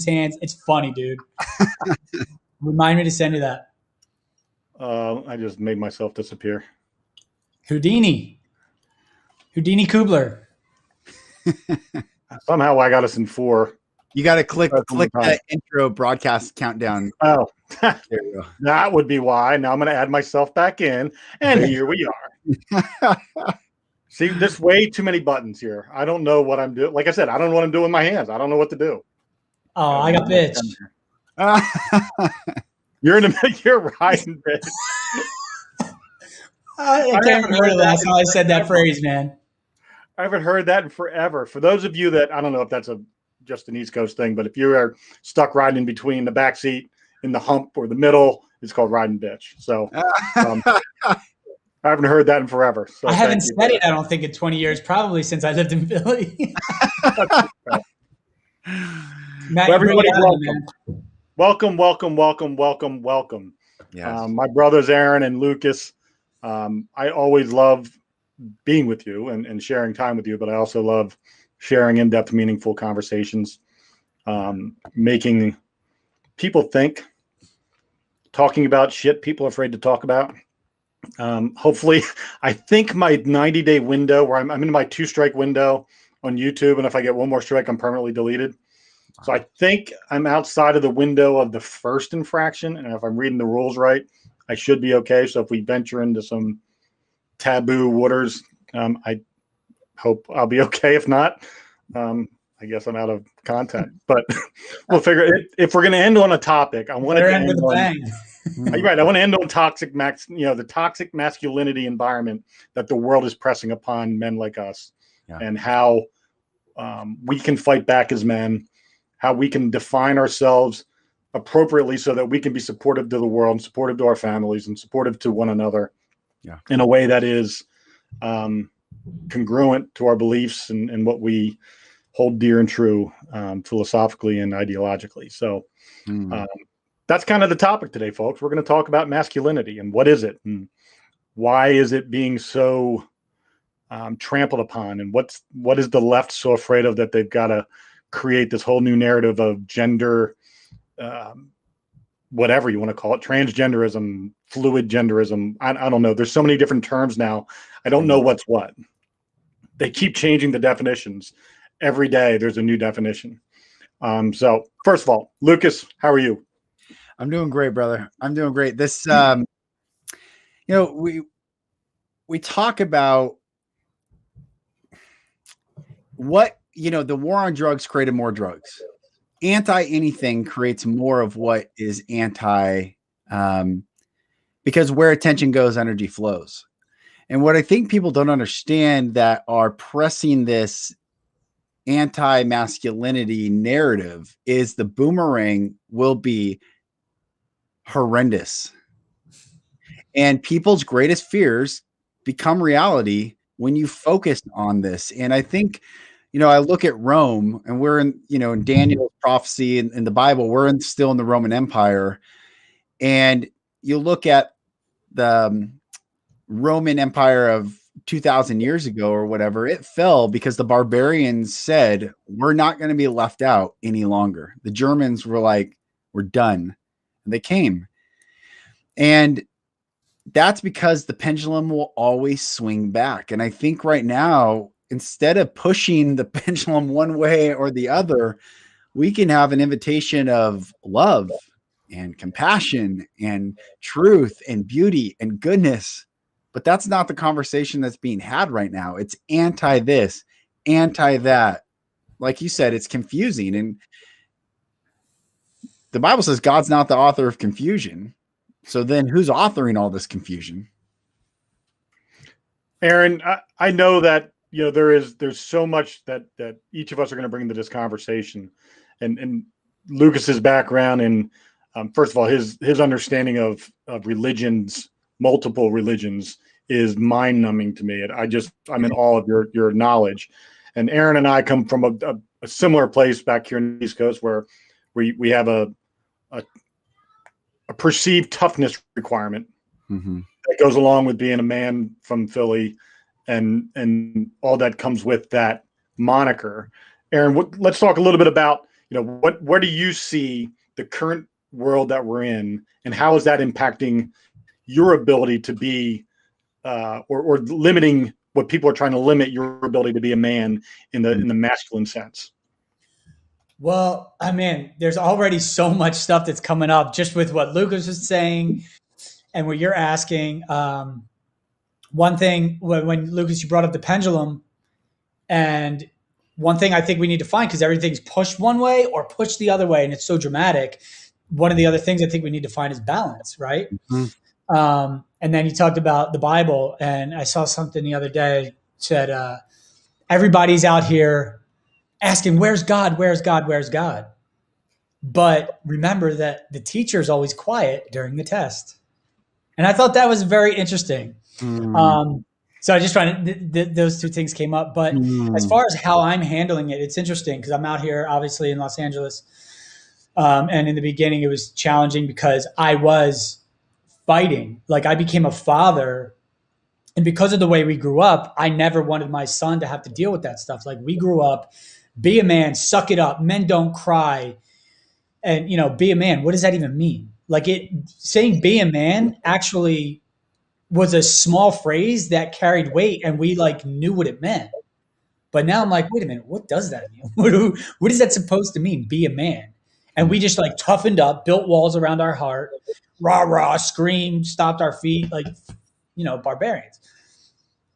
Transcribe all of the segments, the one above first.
hands. It's funny, dude. Remind me to send you that. I just made myself disappear. Houdini Kubler. Somehow I got us in 4. You got to click that intro broadcast countdown. Oh, there you go. That would be why. Now I'm going to add myself back in, and here we are. See, there's way too many buttons here. I don't know what I'm doing. Like I said, I don't know what I'm doing with my hands. I don't know what to do. Oh, I got bitch. You're riding bitch. I can't remember the last time I said that phrase, man. I haven't heard that in forever. For those of you that, I don't know if that's just an East Coast thing, but if you are stuck riding between the back seat in the hump or the middle, it's called riding bitch. So I haven't heard that in forever. So I haven't said it, I don't think, in 20 years, probably since I lived in Philly. Matt, everybody, welcome. Yes. My brothers, Aaron and Lucas, I always love being with you and sharing time with you, but I also love sharing in-depth, meaningful conversations, making people think, talking about shit people are afraid to talk about. Hopefully, I think my 90-day window where I'm in my 2-strike window on YouTube, and if I get one more strike, I'm permanently deleted. So I think I'm outside of the window of the first infraction, and if I'm reading the rules right, I should be okay. So if we venture into some taboo waters, I hope I'll be okay. If not, I guess I'm out of content. But we'll figure it. If we're going to end on a topic, I want to end with a bang. You're right. I want to end on the toxic masculinity environment that the world is pressing upon men like us, and how we can fight back as men, how we can define ourselves appropriately so that we can be supportive to the world and supportive to our families and supportive to one another in a way that is congruent to our beliefs and what we hold dear and true philosophically and ideologically. So that's kind of the topic today, folks. We're going to talk about masculinity and what is it and why is it being so trampled upon, and what is the left so afraid of that they've got to create this whole new narrative of gender, whatever you want to call it, transgenderism, fluid genderism. I don't know. There's so many different terms now. I don't know what's what. They keep changing the definitions. Every day there's a new definition. So first of all, Lucas, how are you? I'm doing great, brother. I'm doing great. This, we talk about what, the war on drugs created more drugs. Anti anything creates more of what is anti, because where attention goes, energy flows. And what I think people don't understand that are pressing this anti-masculinity narrative is the boomerang will be horrendous. And people's greatest fears become reality when you focus on this. And I think, I look at Rome, and we're in, in Daniel's prophecy in the Bible, we're still in the Roman Empire. And you look at the Roman Empire of 2,000 years ago or whatever, it fell because the barbarians said, we're not going to be left out any longer. The Germans were like, we're done. And they came. And that's because the pendulum will always swing back. And I think right now, instead of pushing the pendulum one way or the other, we can have an invitation of love and compassion and truth and beauty and goodness. But that's not the conversation that's being had right now. It's anti this, anti that. Like you said, it's confusing. And the Bible says God's not the author of confusion. So then who's authoring all this confusion? Aaron, I know that, there's so much that each of us are going to bring to this conversation, and Lucas's background and first of all, his understanding of religions, multiple religions, is mind numbing to me. I'm in awe of your knowledge. And Aaron and I come from a similar place back here in the East Coast where we have a perceived toughness requirement that goes along with being a man from Philly and all that comes with that moniker. Aaron, let's talk a little bit about where do you see the current world that we're in, and how is that impacting your ability to be, or limiting what people are trying to limit your ability to be a man in the masculine sense? Well, I mean, there's already so much stuff that's coming up just with what Lucas was saying and what you're asking. One thing, when Lucas, you brought up the pendulum, and one thing I think we need to find, because everything's pushed one way or pushed the other way, and it's so dramatic. One of the other things I think we need to find is balance, right? And then you talked about the Bible, and I saw something the other day said, everybody's out here asking, where's God? Where's God? Where's God? But remember that the teacher is always quiet during the test. And I thought that was very interesting. So I just trying to, those two things came up. But as far as how I'm handling it, it's interesting because I'm out here, obviously, in Los Angeles. And in the beginning, it was challenging because I was fighting. Like, I became a father. And because of the way we grew up, I never wanted my son to have to deal with that stuff. Like, we grew up, be a man, suck it up, men don't cry. And, be a man. What does that even mean? Like, saying be a man actually was a small phrase that carried weight, and we knew what it meant. But now I'm like, wait a minute, what does that mean? What is that supposed to mean? Be a man. And we just toughened up, built walls around our heart, rah, rah, screamed, stomped our feet, barbarians.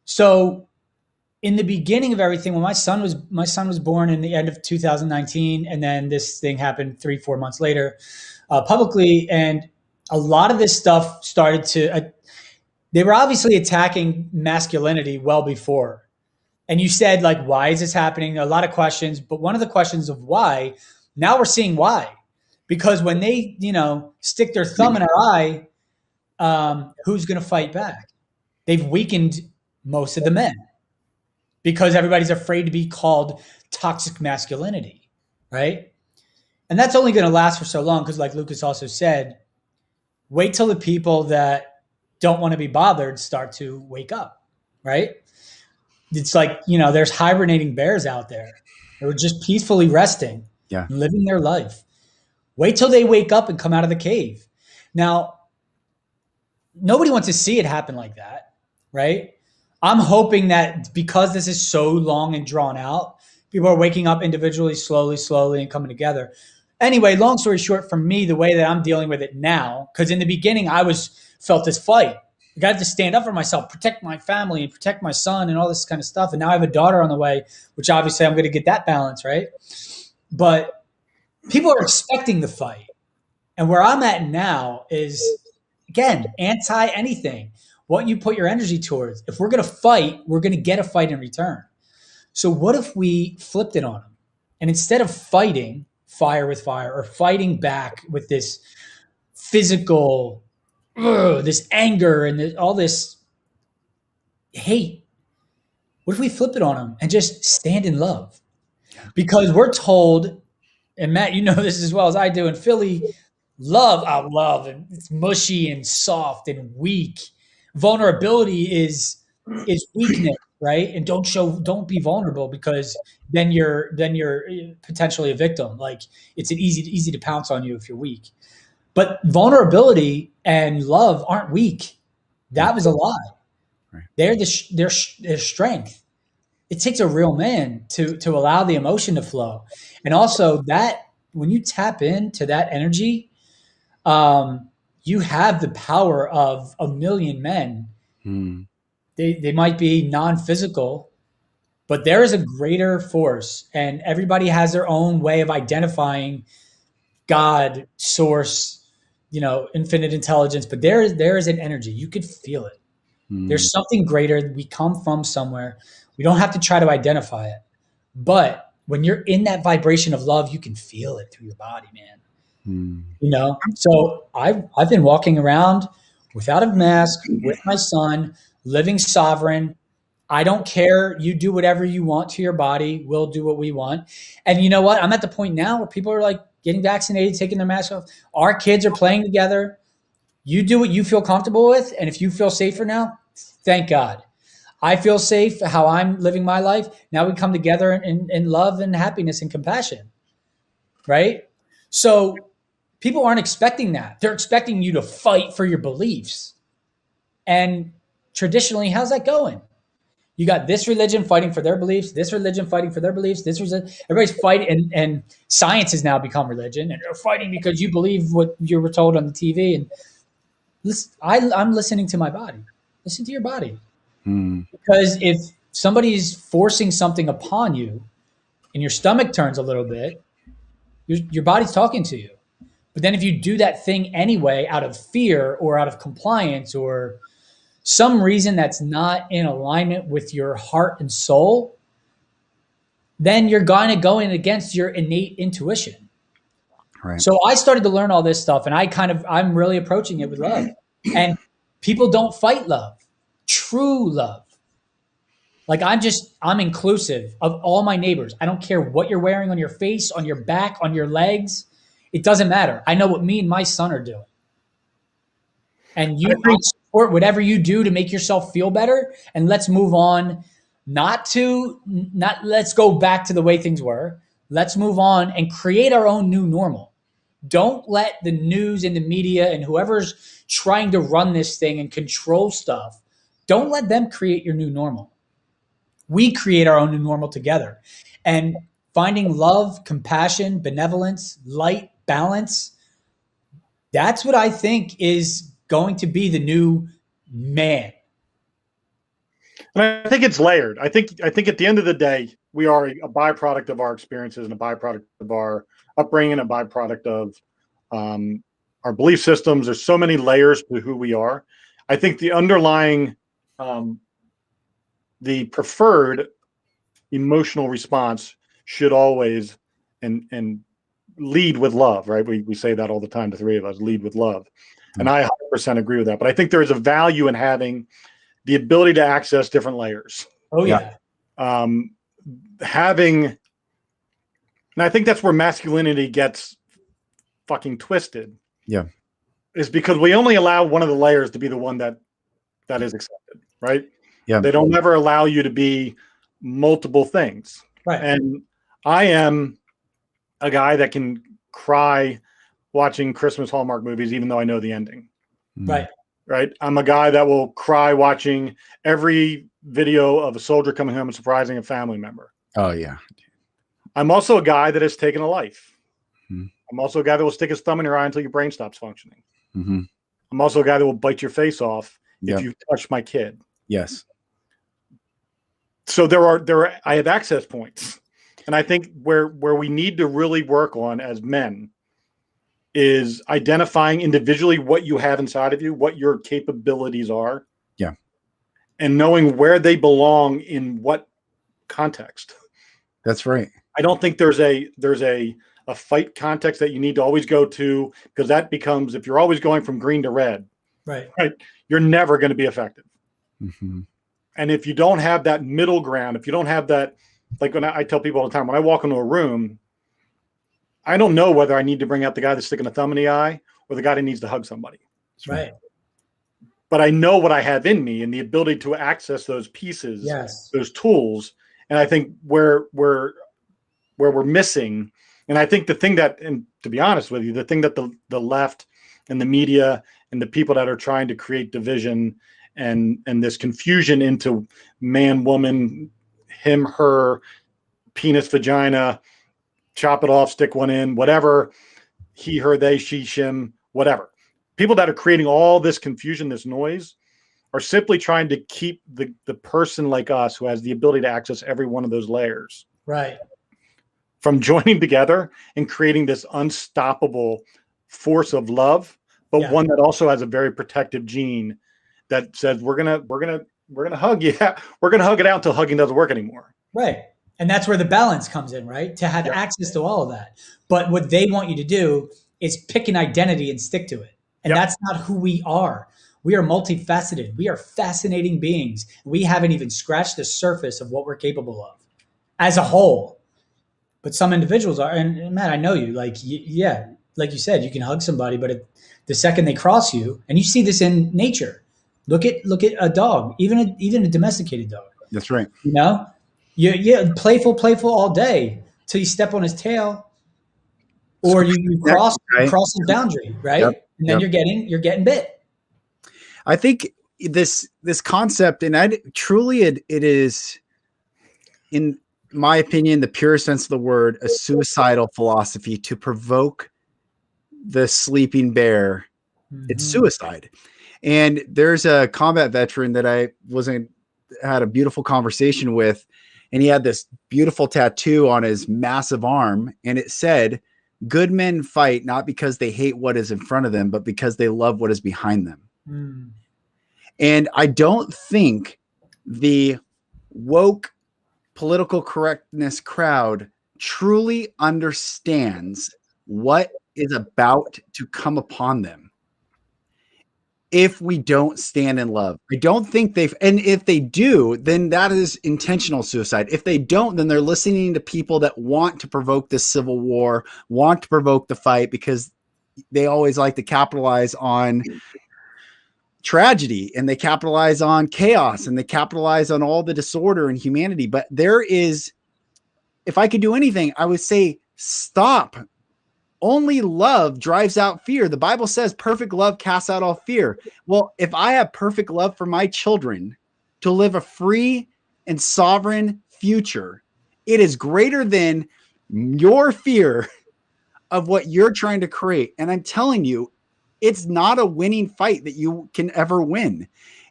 So in the beginning of everything, when my son was born in the end of 2019, and then this thing happened 3-4 months later, publicly, and a lot of this stuff started to, they were obviously attacking masculinity well before. And you said, why is this happening? A lot of questions, but one of the questions of why, now we're seeing why. Because when they, stick their thumb in our eye, who's going to fight back? They've weakened most of the men because everybody's afraid to be called toxic masculinity, right? And that's only going to last for so long because, like Lucas also said, wait till the people that don't want to be bothered start to wake up, right? It's there's hibernating bears out there who are just peacefully resting, living their life. Wait till they wake up and come out of the cave. Now, nobody wants to see it happen like that, right? I'm hoping that because this is so long and drawn out, people are waking up individually, slowly, and coming together. Anyway, long story short, for me, the way that I'm dealing with it now, because in the beginning I felt this fight. I got to stand up for myself, protect my family, and protect my son, and all this kind of stuff. And now I have a daughter on the way, which obviously I'm going to get that balance, right? But people are expecting the fight. And where I'm at now is, again, anti anything. What you put your energy towards. If we're going to fight, we're going to get a fight in return. So what if we flipped it on them? And instead of fighting fire with fire or fighting back with this physical, this anger and all this hate, what if we flip it on them and just stand in love? Because we're told, and Matt, you know this as well as I do, in Philly, love out love, and it's mushy and soft and weak. Vulnerability is weakness, right? And don't be vulnerable, because then you're potentially a victim. It's easy to pounce on you if you're weak. But vulnerability and love aren't weak. That was a lie. Right. They're their strength. It takes a real man to allow the emotion to flow. And also that when you tap into that energy, you have the power of a million men. They might be non-physical, but there is a greater force, and everybody has their own way of identifying God, source, infinite intelligence. But there is an energy. You could feel it. There's something greater. We come from somewhere. We don't have to try to identify it. But when you're in that vibration of love, you can feel it through your body, man. So I've been walking around without a mask with my son, living sovereign. I don't care. You do whatever you want to your body. We'll do what we want. And you know what? I'm at the point now where people are getting vaccinated, taking their masks off. Our kids are playing together. You do what you feel comfortable with. And if you feel safer now, thank God. I feel safe how I'm living my life. Now we come together in love and happiness and compassion. right? So people aren't expecting that. They're expecting you to fight for your beliefs. And traditionally, how's that going? You got this religion fighting for their beliefs, this religion fighting for their beliefs, everybody's fighting, and science has now become religion, and they're fighting because you believe what you were told on the TV. And listen, I'm listening to my body. Listen to your body. Because if somebody's forcing something upon you and your stomach turns a little bit, your body's talking to you. But then if you do that thing anyway out of fear or out of compliance or some reason that's not in alignment with your heart and soul, then you're going to go in against your innate intuition. Right. So I started to learn all this stuff, and I'm really approaching it with love. And people don't fight love, true love. Like I'm inclusive of all my neighbors. I don't care what you're wearing on your face, on your back, on your legs. It doesn't matter. I know what me and my son are doing. And I support whatever you do to make yourself feel better. And let's move on. Not let's go back to the way things were. Let's move on and create our own new normal. Don't let the news and the media and whoever's trying to run this thing and control stuff, don't let them create your new normal. We create our own new normal together. And finding love, compassion, benevolence, light, balance, that's what I think is going to be the new man. And I think it's layered. I think at the end of the day, we are a byproduct of our experiences and a byproduct of our upbringing, a byproduct of our belief systems. There's so many layers to who we are. I think the underlying, the preferred emotional response should always and lead with love, right? We say that all the time, the three of us, lead with love. And I 100% agree with that. But I think there is a value in having the ability to access different layers. Oh, yeah. And I think that's where masculinity gets fucking twisted. Yeah. Is because we only allow one of the layers to be the one that is accepted, right? Yeah. They don't ever allow you to be multiple things. Right. And I am a guy that can cry watching Christmas Hallmark movies, even though I know the ending. Right. Right. I'm a guy that will cry watching every video of a soldier coming home and surprising a family member. Oh, yeah. I'm also a guy that has taken a life. Mm-hmm. I'm also a guy that will stick his thumb in your eye until your brain stops functioning. Mm-hmm. I'm also a guy that will bite your face off Yep. if you touch my kid. Yes. So I have access points. And I think where we need to really work on as men is identifying individually what you have inside of you, what your capabilities are. Yeah. And knowing where they belong in what context. That's right. I don't think there's a fight context that you need to always go to, because that becomes, if you're always going from green to red, right, you're never going to be effective. Mm-hmm. And if you don't have that middle ground, if you don't have that, like when I tell people all the time, when I walk into a room, I don't know whether I need to bring out the guy that's sticking a thumb in the eye or the guy that needs to hug somebody. right. But I know what I have in me and the ability to access those pieces, Yes. those tools. And I think where we're missing, and I think the thing that, and to be honest with you, the thing that the left and the media and the people that are trying to create division and this confusion into man, woman, him, her, penis, vagina, chop it off, stick one in, whatever, he, her, they, she, shim, whatever. People that are creating all this confusion, this noise, are simply trying to keep the person like us who has the ability to access every one of those layers, right, from joining together and creating this unstoppable force of love, but one that also has a very protective gene that says we're gonna hug you. We're gonna hug it out until hugging doesn't work anymore. Right. And that's where the balance comes in, right? To have access to all of that. But what they want you to do is pick an identity and stick to it. And that's not who we are. We are multifaceted. We are fascinating beings. We haven't even scratched the surface of what we're capable of as a whole. But some individuals are, and Matt, I know you, like, yeah, like you said, you can hug somebody, but the second they cross you, and you see this in nature, look at a dog, even a domesticated dog. That's right. You know, yeah, playful all day till you step on his tail. or you cross right? the boundary, right? Yep. And then Yep. you're getting bit. I think this concept, and it is, in my opinion, the purest sense of the word, a suicidal philosophy to provoke the sleeping bear. It's suicide. And there's a combat veteran that I had a beautiful conversation with, and he had this beautiful tattoo on his massive arm, and it said, "Good men fight not because they hate what is in front of them, but because they love what is behind them." Mm. And I don't think the woke political correctness crowd truly understands what is about to come upon them if we don't stand in love. I don't think and if they do, then that is intentional suicide. If they don't, then they're listening to people that want to provoke this civil war, want to provoke the fight, because they always like to capitalize on tragedy, and they capitalize on chaos, and they capitalize on all the disorder and humanity. But if I could do anything, I would say stop. Only love drives out fear. The Bible says perfect love casts out all fear. Well, if I have perfect love for my children to live a free and sovereign future, it is greater than your fear of what you're trying to create. And I'm telling you, it's not a winning fight that you can ever win.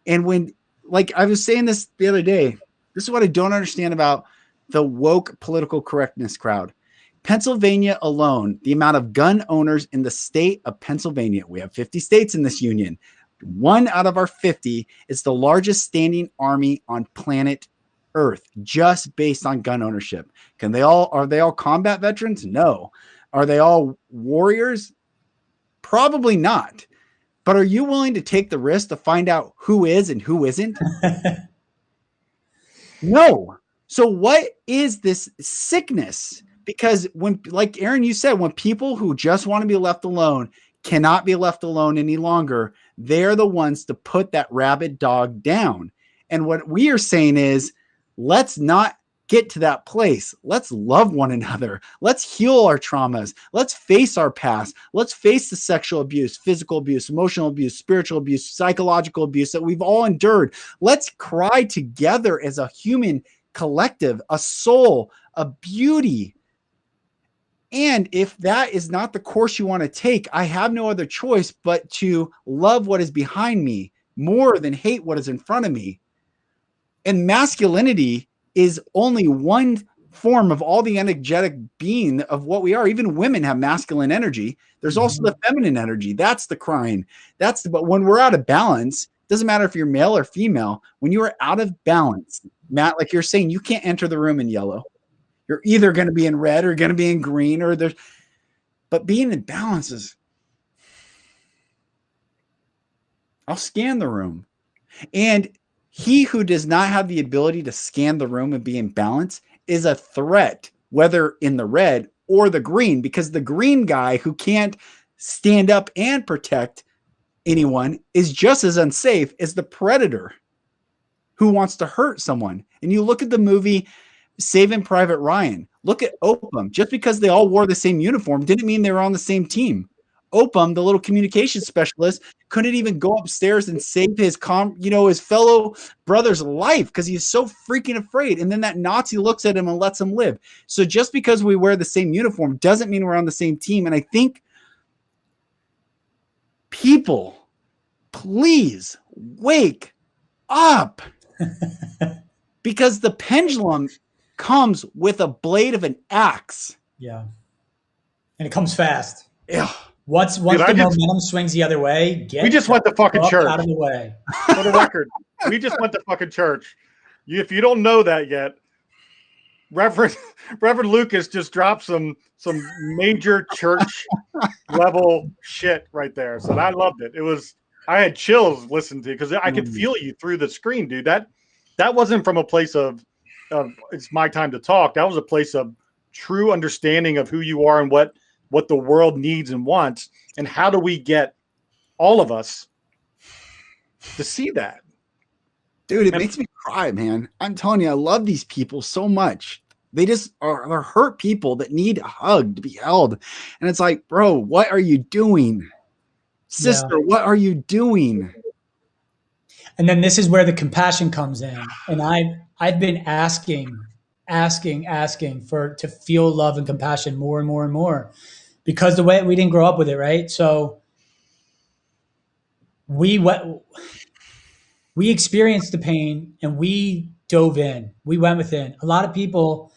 And like I was saying this the other day, this is what I don't understand about the woke political correctness crowd. Pennsylvania alone, the amount of gun owners in the state of Pennsylvania, we have 50 states in this union. One out of our 50 is the largest standing army on planet Earth, just based on gun ownership. Are they all combat veterans? No. Are they all warriors? Probably not. But are you willing to take the risk to find out who is and who isn't? No. So what is this sickness? Because when, like Aaron, you said, when people who just want to be left alone cannot be left alone any longer, they're the ones to put that rabid dog down. And what we are saying is, let's not get to that place. Let's love one another. Let's heal our traumas. Let's face our past. Let's face the sexual abuse, physical abuse, emotional abuse, spiritual abuse, psychological abuse that we've all endured. Let's cry together as a human collective, a soul, a beauty. And if that is not the course you want to take, I have no other choice but to love what is behind me more than hate what is in front of me. And masculinity is only one form of all the energetic being of what we are. Even women have masculine energy. There's also the feminine energy. That's the crying. But when we're out of balance, doesn't matter if you're male or female, when you are out of balance, Matt, like you're saying, you can't enter the room in yellow. You're either going to be in red or going to be in green, but being in balance is, I'll scan the room. And he who does not have the ability to scan the room and be in balance is a threat, whether in the red or the green, because the green guy who can't stand up and protect anyone is just as unsafe as the predator who wants to hurt someone. And you look at the movie Saving Private Ryan. Look at Opum. Just because they all wore the same uniform didn't mean they were on the same team. Opum, the little communications specialist, couldn't even go upstairs and save his fellow brother's life because he's so freaking afraid. And then that Nazi looks at him and lets him live. So just because we wear the same uniform doesn't mean we're on the same team. And I think people, please wake up, because the pendulum comes with a blade of an axe. Yeah. And it comes fast. Yeah. Once the momentum swings the other way, we just went to fucking church. Out of the way. For the record, we just went to fucking church. If you don't know that yet, Reverend Lucas just dropped some major church level shit right there. So I loved it. I had chills listening to it because I could feel you through the screen, dude. That wasn't from a place of it's my time to talk. That was a place of true understanding of who you are and what the world needs and wants, and how do we get all of us to see that. Dude, it makes me cry, man. I'm telling you, I love these people so much. They just are hurt people that need a hug, to be held. And it's like, bro, what are you doing? Sister, what are you doing? And then this is where the compassion comes in. And I've been asking for to feel love and compassion more and more and more, because the way we didn't grow up with it, right? So we experienced the pain and we dove in. We went within. A lot of people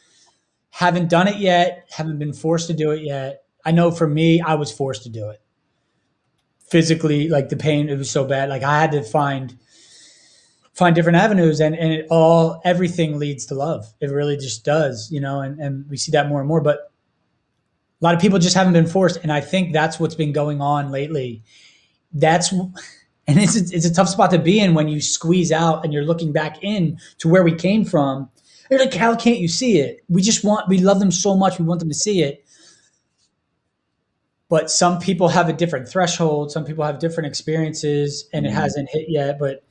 haven't done it yet, haven't been forced to do it yet. I know for me, I was forced to do it. Physically, like the pain, it was so bad. Like I had to find different avenues, and everything leads to love. It really just does, and we see that more and more. But a lot of people just haven't been forced. And I think that's what's been going on lately. And it's a tough spot to be in when you squeeze out and you're looking back in to where we came from. You're like, how can't you see it? We love them so much. We want them to see it. But some people have a different threshold. Some people have different experiences and it hasn't hit yet. But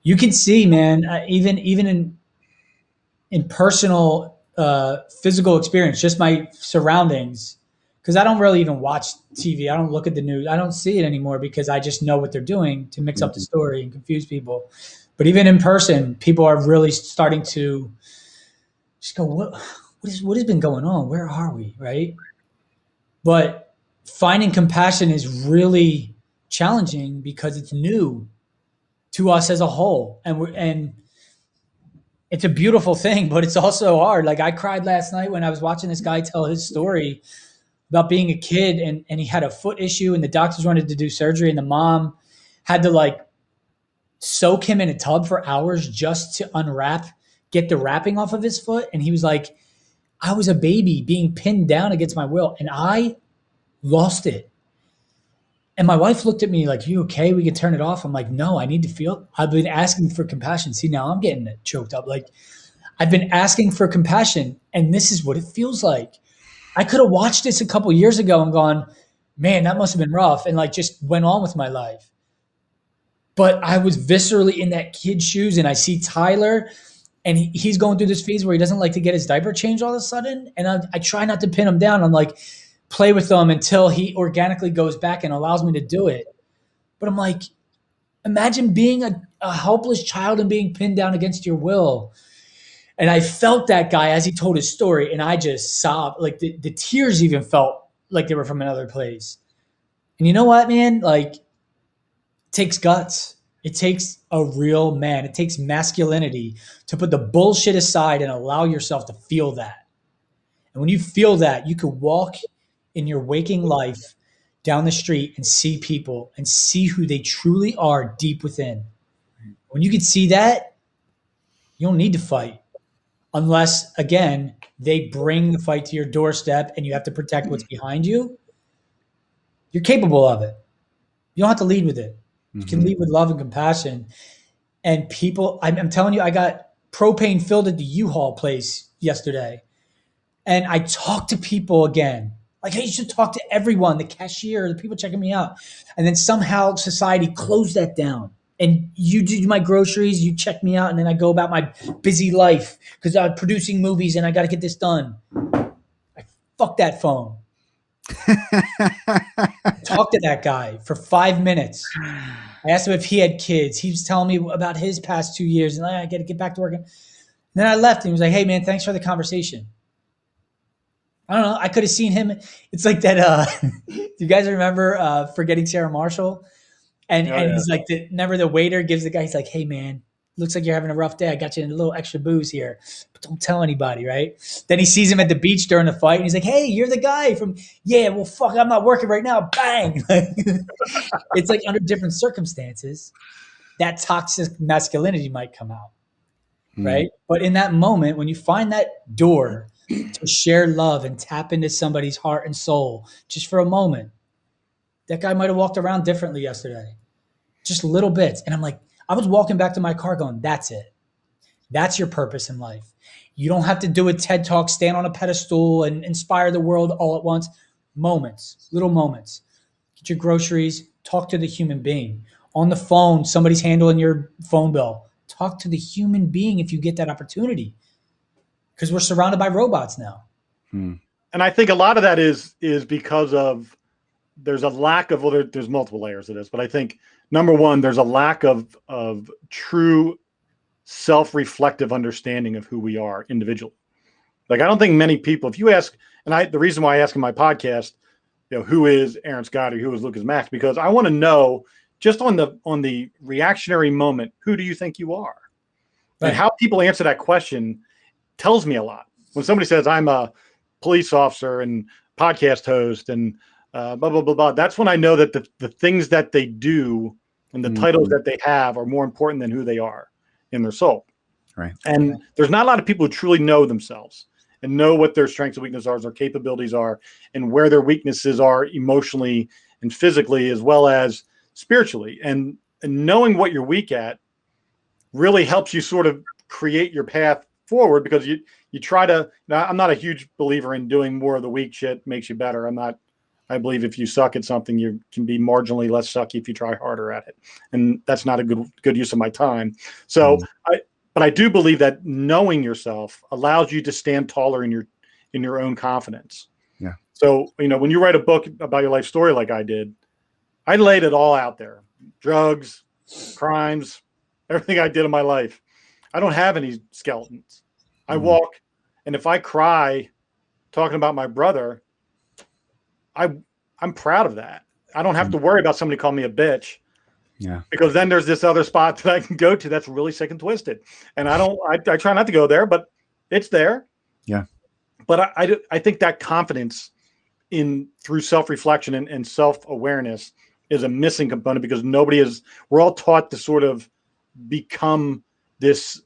you can see, man, even in personal, physical experience, just my surroundings, because I don't really even watch TV. I don't look at the news. I don't see it anymore because I just know what they're doing to mix up the story and confuse people. But even in person, people are really starting to just go, what has been going on? Where are we, right? But finding compassion is really challenging because it's new to us as a whole. And it's a beautiful thing, but it's also hard. Like I cried last night when I was watching this guy tell his story about being a kid and he had a foot issue and the doctors wanted to do surgery and the mom had to like soak him in a tub for hours just to get the wrapping off of his foot. And he was like, I was a baby being pinned down against my will and I lost it. And my wife looked at me like, you okay? We could turn it off. I'm like, no, I need to feel. I've been asking for compassion. See, now I'm getting choked up. Like I've been asking for compassion and this is what it feels like. I could have watched this a couple years ago and gone, man, that must have been rough. And like just went on with my life. But I was viscerally in that kid's shoes and I see Tyler and he's going through this phase where he doesn't like to get his diaper changed all of a sudden. And I try not to pin him down. I'm like, play with him until he organically goes back and allows me to do it. But I'm like, imagine being a helpless child and being pinned down against your will. And I felt that guy as he told his story and I just sobbed. Like the tears even felt like they were from another place. And you know what, man? Like it takes guts. It takes a real man. It takes masculinity to put the bullshit aside and allow yourself to feel that. And when you feel that, you can walk in your waking life down the street and see people and see who they truly are deep within. When you can see that, you don't need to fight. Unless, again, they bring the fight to your doorstep and you have to protect what's behind you. You're capable of it. You don't have to lead with it. You can lead with love and compassion. And people, I'm telling you, I got propane filled at the U-Haul place yesterday. And I talked to people again. Like, hey, you should talk to everyone, the cashier, the people checking me out. And then somehow society closed that down. And you do my groceries, you check me out, and then I go about my busy life because I'm producing movies and I got to get this done. Fuck that phone. Talk to that guy for 5 minutes. I asked him if he had kids. He was telling me about his past 2 years, and I got to get back to work. And then I left, and he was like, hey, man, thanks for the conversation. I don't know. I could have seen him. It's like that. Do you guys remember Forgetting Sarah Marshall? And he's like, remember the waiter gives the guy, he's like, hey, man, looks like you're having a rough day. I got you a little extra booze here, but don't tell anybody, right? Then he sees him at the beach during the fight, and he's like, hey, you're the guy from, yeah, well, fuck, I'm not working right now. Bang. It's like under different circumstances, that toxic masculinity might come out, right? But in that moment, when you find that door to share love and tap into somebody's heart and soul just for a moment, that guy might have walked around differently yesterday. Just little bits. And I'm like, I was walking back to my car going, that's it. That's your purpose in life. You don't have to do a TED Talk, stand on a pedestal and inspire the world all at once. Moments, little moments. Get your groceries, talk to the human being. On the phone, somebody's handling your phone bill. Talk to the human being if you get that opportunity. because we're surrounded by robots now. And I think a lot of that is because of there's a lack of, well, there's multiple layers of this, but I think number one, there's a lack of true self-reflective understanding of who we are individually. Like, I don't think many people, if you ask, and the reason why I ask in my podcast, who is Aaron Scott or who is Lucas Max, because I want to know just on the reactionary moment, who do you think you are? Right. And how people answer that question tells me a lot. When somebody says I'm a police officer and podcast host and blah, blah, blah, blah, that's when I know that the things that they do and the titles that they have are more important than who they are in their soul. Right. And there's not a lot of people who truly know themselves and know what their strengths and weaknesses are, their capabilities are, and where their weaknesses are emotionally and physically, as well as spiritually. And knowing what you're weak at really helps you sort of create your path forward, because you try to, now, I'm not a huge believer in doing more of the weak shit makes you better. I believe if you suck at something, you can be marginally less sucky if you try harder at it. And that's not a good use of my time. So but I do believe that knowing yourself allows you to stand taller in your own confidence. Yeah. So, when you write a book about your life story, like I did, I laid it all out there. Drugs, crimes, everything I did in my life. I don't have any skeletons. I walk, and if I cry talking about my brother, I'm proud of that. I don't have to worry about somebody calling me a bitch. Yeah. Because then there's this other spot that I can go to that's really sick and twisted. And I try not to go there, but it's there. Yeah. But I think that confidence through self-reflection and self-awareness is a missing component, because we're all taught to sort of become this,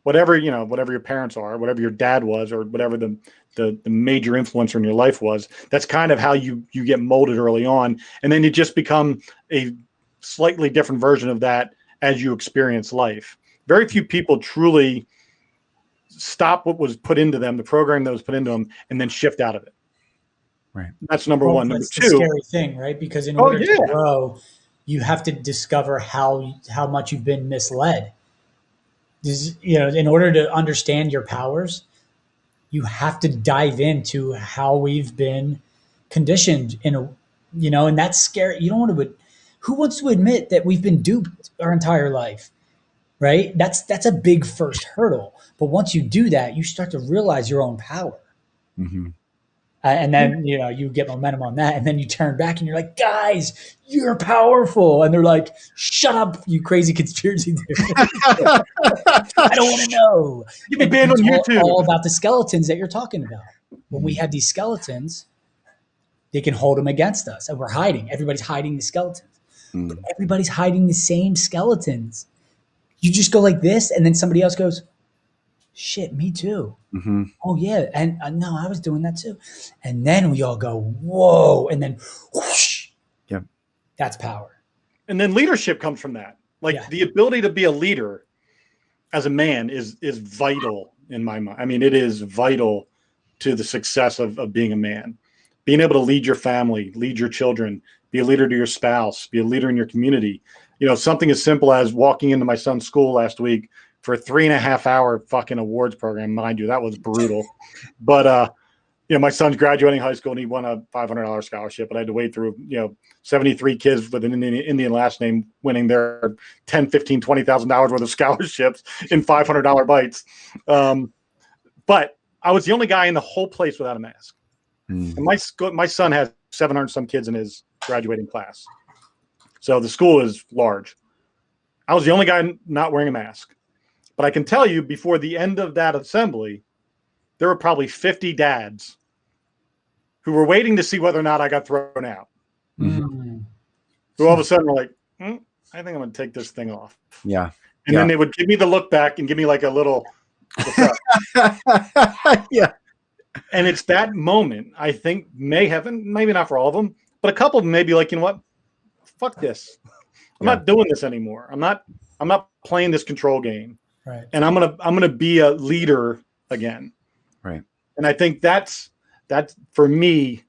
whatever your parents are, whatever your dad was, or whatever the major influencer in your life was. That's kind of how you get molded early on. And then you just become a slightly different version of that as you experience life. Very few people truly stop what was put into them, the program that was put into them, and then shift out of it. Right. That's number one. Number That's two, the scary thing, right? Because in order to grow, you have to discover how much you've been misled. In order to understand your powers, you have to dive into how we've been conditioned and that's scary. You don't want to, who wants to admit that we've been duped our entire life, right? That's a big first hurdle. But once you do that, you start to realize your own power. Mm-hmm. And then, you get momentum on that, and then you turn back and you're like, guys, you're powerful. And they're like, shut up, you crazy conspiracy theorist. I don't want to know. You can ban on YouTube. All about the skeletons that you're talking about. When we have these skeletons, they can hold them against us, and we're hiding. Everybody's hiding the skeletons. But everybody's hiding the same skeletons. You just go like this, and then somebody else goes, shit, me too. Mm-hmm. Oh yeah, and no, I was doing that too. And then we all go, whoa, and then whoosh. Yep. That's power. And then leadership comes from that. The ability to be a leader as a man is vital in my mind. I mean, it is vital to the success of being a man. Being able to lead your family, lead your children, be a leader to your spouse, be a leader in your community. Something as simple as walking into my son's school last week for a 3.5-hour fucking awards program. Mind you, that was brutal. But, my son's graduating high school and he won a $500 scholarship, but I had to wait through, 73 kids with an Indian last name winning their $10,000, $15,000, $20,000 worth of scholarships in $500 bites. But I was the only guy in the whole place without a mask. And my son has 700 some kids in his graduating class. So the school is large. I was the only guy not wearing a mask. But I can tell you, before the end of that assembly, there were probably 50 dads who were waiting to see whether or not I got thrown out. Mm-hmm. Who all of a sudden were like, I think I'm going to take this thing off. Yeah. And then they would give me the look back and give me like a little. Yeah. And it's that moment, I think, maybe not for all of them, but a couple of them may be like, you know what? Fuck this. I'm not doing this anymore. I'm not playing this control game. Right. And I'm gonna be a leader again. Right. And I think that's for me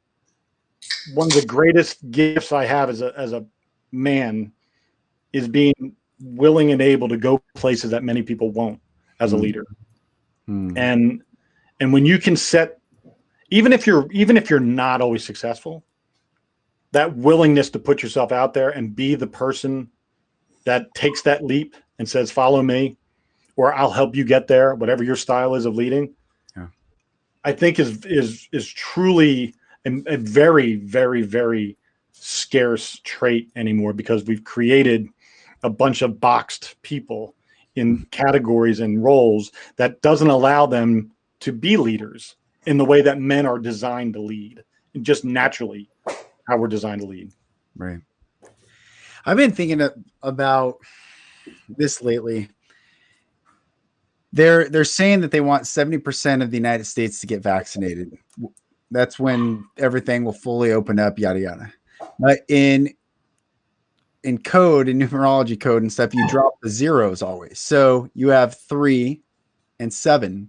one of the greatest gifts I have as a man is being willing and able to go places that many people won't as a leader. And when you can set, even if you're not always successful, that willingness to put yourself out there and be the person that takes that leap and says, follow me, or I'll help you get there, whatever your style is of leading, I think is truly a very, very, very scarce trait anymore, because we've created a bunch of boxed people in categories and roles that doesn't allow them to be leaders in the way that men are designed to lead, just naturally how we're designed to lead. Right. I've been thinking about this lately. They're saying that they want 70% of the United States to get vaccinated. That's when everything will fully open up, yada yada. But in code, in numerology code and stuff, you drop the zeros always. So you have 3 and 7.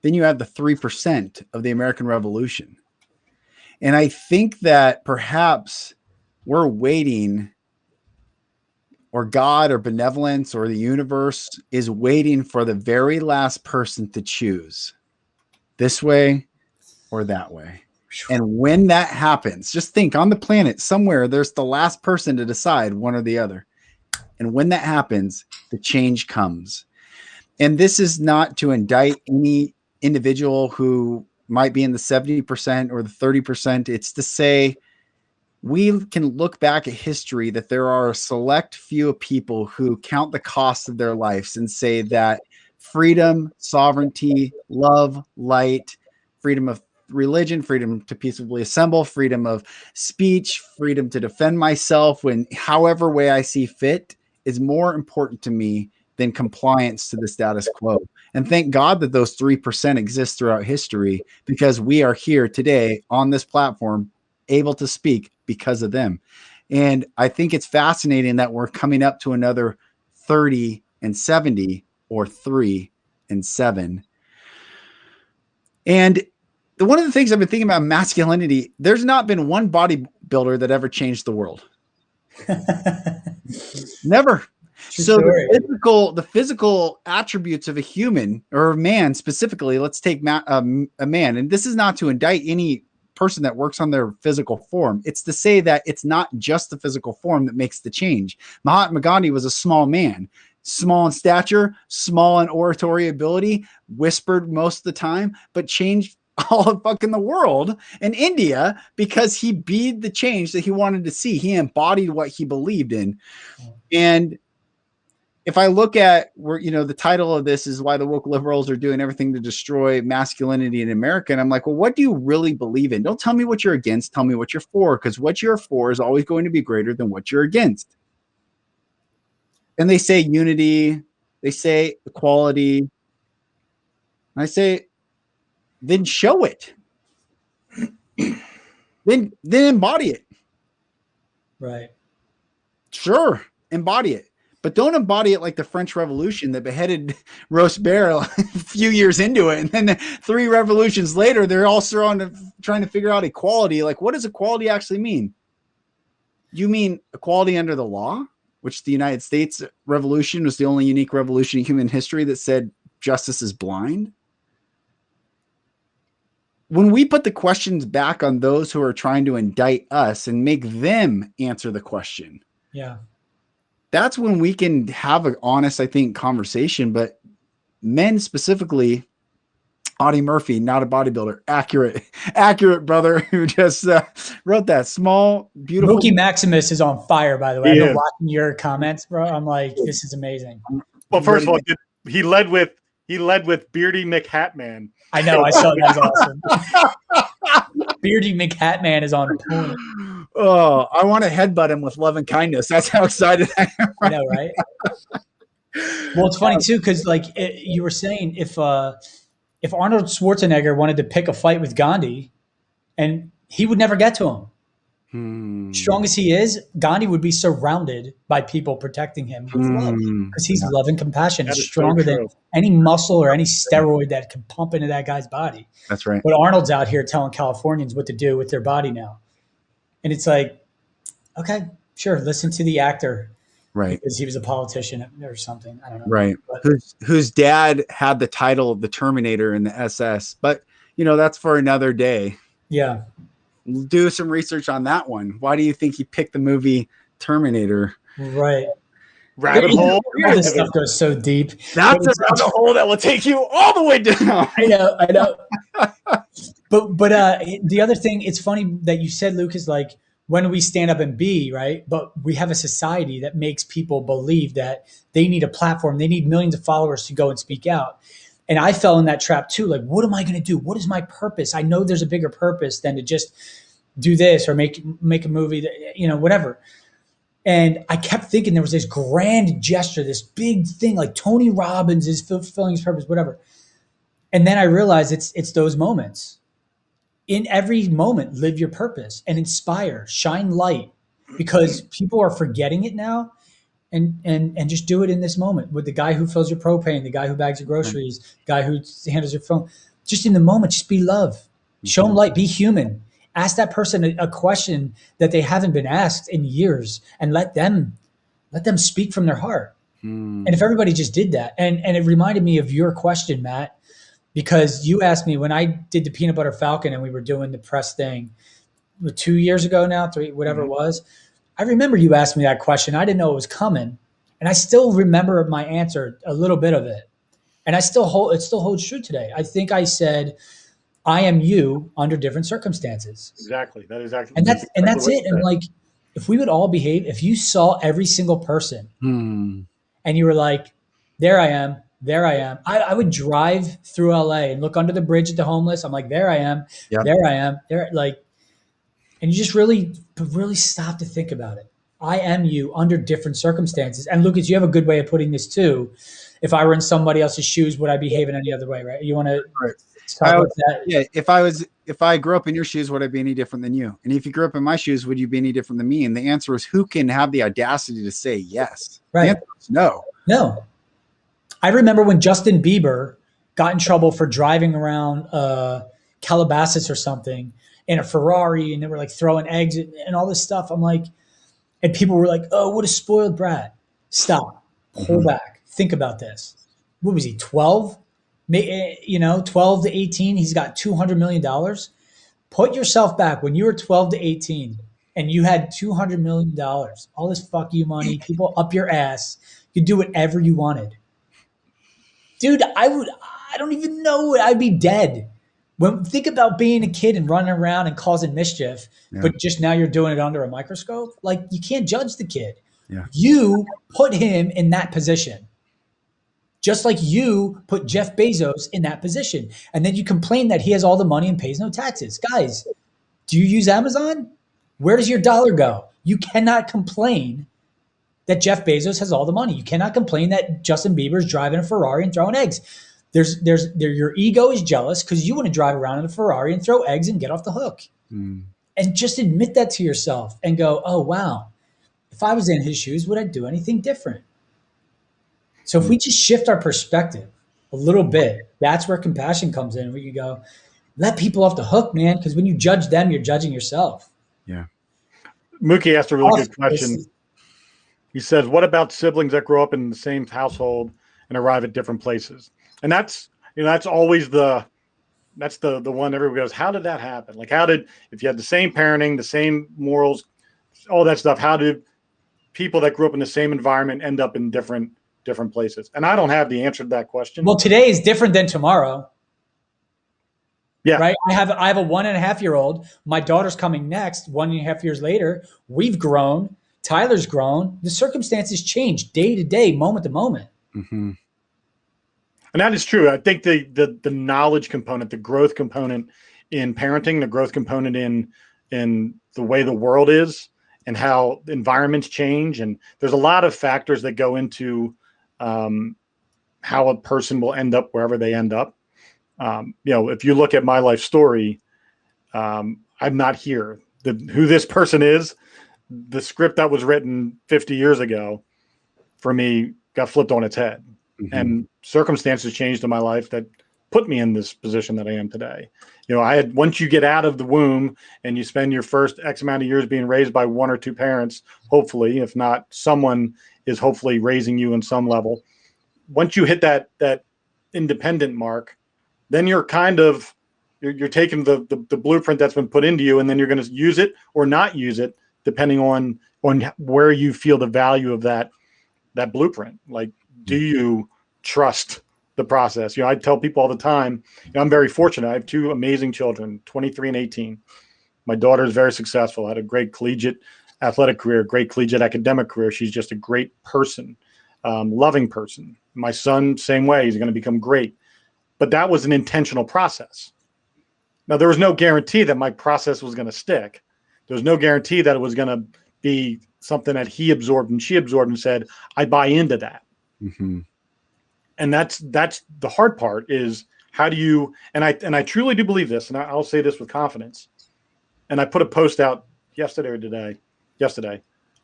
Then you have the 3% of the American Revolution. And I think that perhaps we're waiting, or God or benevolence or the universe is waiting for the very last person to choose this way or that way. And when that happens, just think, on the planet somewhere, there's the last person to decide one or the other. And when that happens, the change comes. And this is not to indict any individual who might be in the 70% or the 30%. It's to say, we can look back at history that there are a select few of people who count the cost of their lives and say that freedom, sovereignty, love, light, freedom of religion, freedom to peaceably assemble, freedom of speech, freedom to defend myself when however way I see fit is more important to me than compliance to the status quo. And thank God that those 3% exist throughout history, because we are here today on this platform able to speak because of them. And I think it's fascinating that we're coming up to another 30 and 70 or 3 and 7. And one of the things I've been thinking about masculinity, there's not been one bodybuilder that ever changed the world. Never. So the physical attributes of a human or a man specifically, let's take a man, and this is not to indict any person that works on their physical form. It's to say that it's not just the physical form that makes the change. Mahatma Gandhi was a small man, small in stature, small in oratory ability, whispered most of the time, but changed all of fucking the world and India because he be the change that he wanted to see. He embodied what he believed in. And if I look at where, the title of this is why the woke liberals are doing everything to destroy masculinity in America. And I'm like, well, what do you really believe in? Don't tell me what you're against. Tell me what you're for, because what you're for is always going to be greater than what you're against. And they say unity. They say equality. And I say, then show it. then embody it. Right. Sure. Embody it. But don't embody it like the French Revolution that beheaded Robespierre a few years into it. And then 3 revolutions later, they're all trying to figure out equality. Like, what does equality actually mean? You mean equality under the law, which the United States Revolution was the only unique revolution in human history that said justice is blind? When we put the questions back on those who are trying to indict us and make them answer the question. Yeah. That's when we can have an honest, I think, conversation. But men specifically, Audie Murphy, not a bodybuilder, accurate brother who just wrote that small, beautiful. Mookie Maximus is on fire, by the way. I've been watching your comments, bro. I'm like, this is amazing. Well, first of all, he led with Beardy McHatman. I know, I saw that. Awesome. Beardy McHatman is on point. Oh, I want to headbutt him with love and kindness. That's how excited I am. I know, right? Well, it's funny too, because you were saying if Arnold Schwarzenegger wanted to pick a fight with Gandhi, and he would never get to him. Strong as he is, Gandhi would be surrounded by people protecting him with love, because he's love and compassion. It's stronger than any muscle or any steroid that can pump into that guy's body. That's right. But Arnold's out here telling Californians what to do with their body now. And it's like, okay, sure, listen to the actor. Right. because he was a politician or something. I don't know. Right. But, Whose dad had the title of the Terminator in the SS. But, that's for another day. yeah. Do some research on that one. Why do you think he picked the movie Terminator? Right. Rabbit hole. All this stuff goes so deep. That's a rabbit hole that will take you all the way down. I know. But the other thing, it's funny that you said, Lucas, like, when do we stand up and be, right? But we have a society that makes people believe that they need a platform. They need millions of followers to go and speak out. And I fell in that trap too. Like, what am I going to do? What is my purpose? I know there's a bigger purpose than to just do this or make a movie that, whatever. And I kept thinking there was this grand gesture, this big thing, like Tony Robbins is fulfilling his purpose, whatever. And then I realized it's those moments. In every moment, live your purpose and inspire, shine light, because people are forgetting it now. And just do it in this moment with the guy who fills your propane, the guy who bags your groceries, the guy who handles your phone. Just in the moment, just be love. Show them light. Be human. Ask that person a question that they haven't been asked in years, and let them speak from their heart. And if everybody just did that, and it reminded me of your question, Matt, because you asked me when I did the Peanut Butter Falcon and we were doing the press thing 2 years ago now, 3, whatever it was. I remember you asked me that question. I didn't know it was coming. And I still remember my answer, a little bit of it. And it still holds true today. I think I said, I am you under different circumstances. Exactly. That is exactly. And that's it. And like, if we would all behave, if you saw every single person and you were like, there I am, I would drive through LA and look under the bridge at the homeless. I'm like, there I am, there I am, there, like, and you just really stop to think about it. I am you under different circumstances. And Lucas, you have a good way of putting this too. If I were in somebody else's shoes, would I behave in any other way? Right? You want to talk about that? Yeah. If I grew up in your shoes, would I be any different than you? And if you grew up in my shoes, would you be any different than me? And the answer is, who can have the audacity to say yes? Right. The answer is no. No. I remember when Justin Bieber got in trouble for driving around Calabasas or something in a Ferrari, and they were like throwing eggs and all this stuff. I'm like, and people were like, oh, what a spoiled brat. Stop. Pull back. Think about this. What was he, 12? 12 to 18. He's got $200 million. Put yourself back when you were 12 to 18 and you had $200 million, all this fuck you money, people up your ass. You could do whatever you wanted. Dude, I don't even know. I'd be dead. Think about being a kid and running around and causing mischief, but just now you're doing it under a microscope. Like, you can't judge the kid. Yeah. You put him in that position. Just like you put Jeff Bezos in that position. And then you complain that he has all the money and pays no taxes. Guys, do you use Amazon? Where does your dollar go? You cannot complain that Jeff Bezos has all the money. You cannot complain that Justin Bieber is driving a Ferrari and throwing eggs. Your ego is jealous because you want to drive around in a Ferrari and throw eggs and get off the hook. And just admit that to yourself and go, oh, wow, if I was in his shoes, would I do anything different? So if we just shift our perspective a little bit, that's where compassion comes in. We can go, let people off the hook, man, because when you judge them, you're judging yourself. Yeah. Mookie asked a really good question. He says, what about siblings that grow up in the same household and arrive at different places? And that's always that's the one everybody goes, how did that happen? Like, if you had the same parenting, the same morals, all that stuff, how did people that grew up in the same environment end up in different places? And I don't have the answer to that question. Well, today is different than tomorrow. Yeah. Right. I have a 1.5-year-old. My daughter's coming next 1.5 years later. We've grown. Tyler's grown. The circumstances change day to day, moment to moment. Mm-hmm. And that is true. I think the knowledge component, the growth component in parenting, the growth component in the way the world is and how environments change. And there's a lot of factors that go into how a person will end up wherever they end up. If you look at my life story, I'm not here. Who this person is, the script that was written 50 years ago for me got flipped on its head. Mm-hmm. And circumstances changed in my life that put me in this position that I am today. Once you get out of the womb and you spend your first X amount of years being raised by one or two parents, hopefully, if not someone is hopefully raising you in some level. Once you hit that independent mark, then you're kind of you're taking the blueprint that's been put into you, and then you're going to use it or not use it depending on where you feel the value of that blueprint. Like, do you trust the process? I tell people all the time, I'm very fortunate. I have two amazing children, 23 and 18. My daughter is very successful, had a great collegiate athletic career, great collegiate academic career. She's just a great person, loving person. My son, same way, he's going to become great. But that was an intentional process. Now, there was no guarantee that my process was going to stick. There was no guarantee that it was going to be something that he absorbed and she absorbed and said, I buy into that. Mm-hmm. And that's the hard part, is how do you, and I truly do believe this, and I'll say this with confidence. And I put a post out yesterday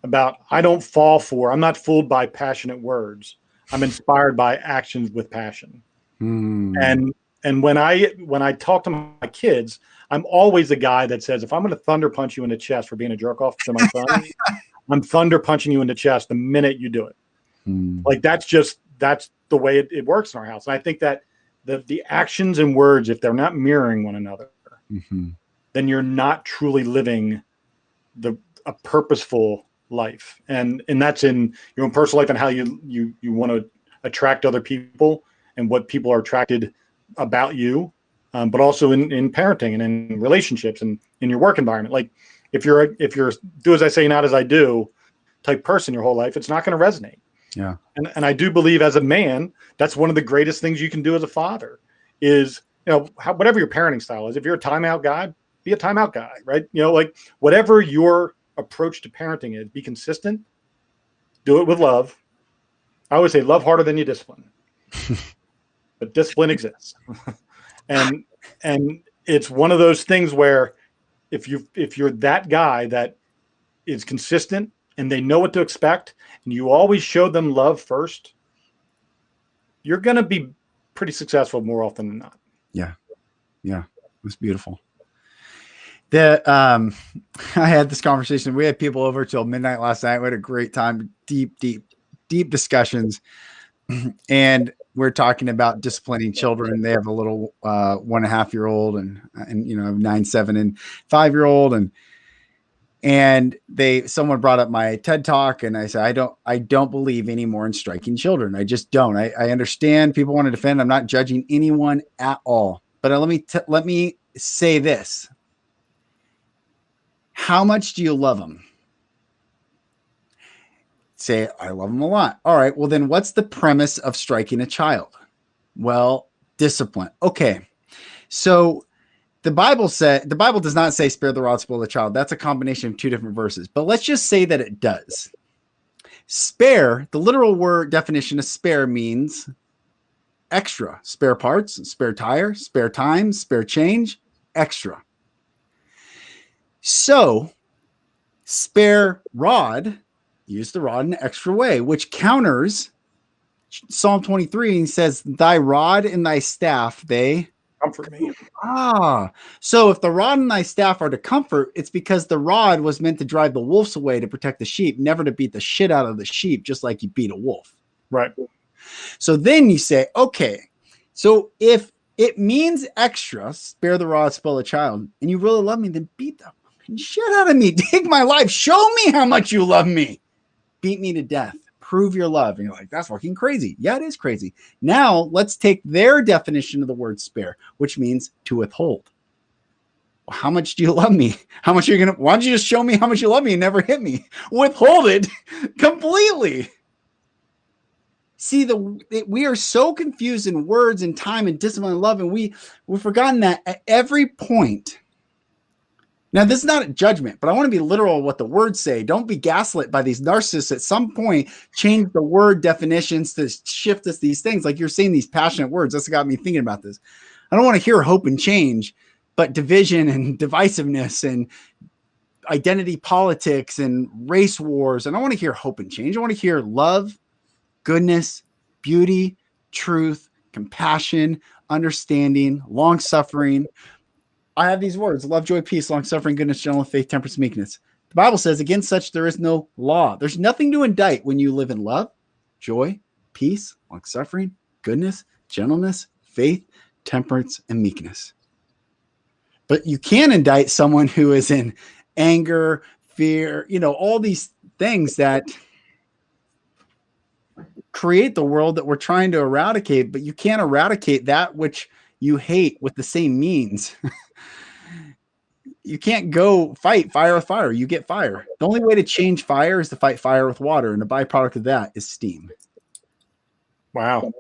about, I'm not fooled by passionate words. I'm inspired by actions with passion. Mm. And when I talk to my kids, I'm always the guy that says, if I'm going to thunder punch you in the chest for being a jerk off to my son, I'm thunder punching you in the chest the minute you do it. Mm. Like, that's the way it works in our house. And I think that the actions and words, if they're not mirroring one another, mm-hmm. then you're not truly living a purposeful life. And that's in your own personal life and how you want to attract other people and what people are attracted about you, but also in parenting and in relationships and in your work environment. Like, if you're do as I say, not as I do type person your whole life, it's not going to resonate. Yeah. And I do believe, as a man, that's one of the greatest things you can do as a father is, whatever your parenting style is, if you're a timeout guy, be a timeout guy, right? Like, whatever your approach to parenting is, be consistent, do it with love. I always say love harder than you discipline, but discipline exists. and it's one of those things where if you're that guy that is consistent and they know what to expect, and you always show them love first, you're going to be pretty successful more often than not. Yeah. Yeah. It's beautiful. I had this conversation. We had people over till midnight last night. We had a great time, deep discussions. And we're talking about disciplining children. They have a little 1.5-year-old and 9, 7, and 5-year-old. And someone brought up my TED talk, and I said, I don't believe anymore in striking children. I just don't. I understand people want to defend. I'm not judging anyone at all. But let me say this. How much do you love them? Say, I love them a lot. All right. Well, then what's the premise of striking a child? Well, discipline. Okay. So the Bible does not say spare the rod, spoil the child. That's a combination of two different verses. But let's just say that it does. Spare, the literal word definition of spare means extra. Spare parts, spare tire, spare time, spare change, extra. So spare rod, use the rod in an extra way, which counters Psalm 23 and says, thy rod and thy staff, they comfort me. So if the rod and thy staff are to comfort, it's because the rod was meant to drive the wolves away to protect the sheep, never to beat the shit out of the sheep, just like you beat a wolf. Right. So then you say, okay, so if it means extra, spare the rod, spoil the child, and you really love me, then beat the fucking shit out of me. Take my life. Show me how much you love me. Beat me to death. Prove your love. And you're like, that's fucking crazy. Yeah, it is crazy. Now let's take their definition of the word spare, which means to withhold. Well, how much do you love me? How much are you going to, why don't you just show me how much you love me and never hit me? Withhold it completely. See, we are so confused in words and time and discipline and love, and we've forgotten that at every point. Now, this is not a judgment, but I want to be literal what the words say. Don't be gaslit by these narcissists. At some point, change the word definitions to shift us these things. Like you're saying these passionate words. That's got me thinking about this. I don't want to hear hope and change, but division and divisiveness and identity politics and race wars. And I want to hear hope and change. I want to hear love, goodness, beauty, truth, compassion, understanding, long-suffering. I have these words: love, joy, peace, long-suffering, goodness, gentleness, faith, temperance, meekness. The Bible says, against such there is no law. There's nothing to indict when you live in love, joy, peace, long-suffering, goodness, gentleness, faith, temperance, and meekness. But you can indict someone who is in anger, fear, all these things that create the world that we're trying to eradicate, but you can't eradicate that which you hate with the same means. You can't go fight fire with fire. You get fire. The only way to change fire is to fight fire with water, and the byproduct of that is steam. Wow.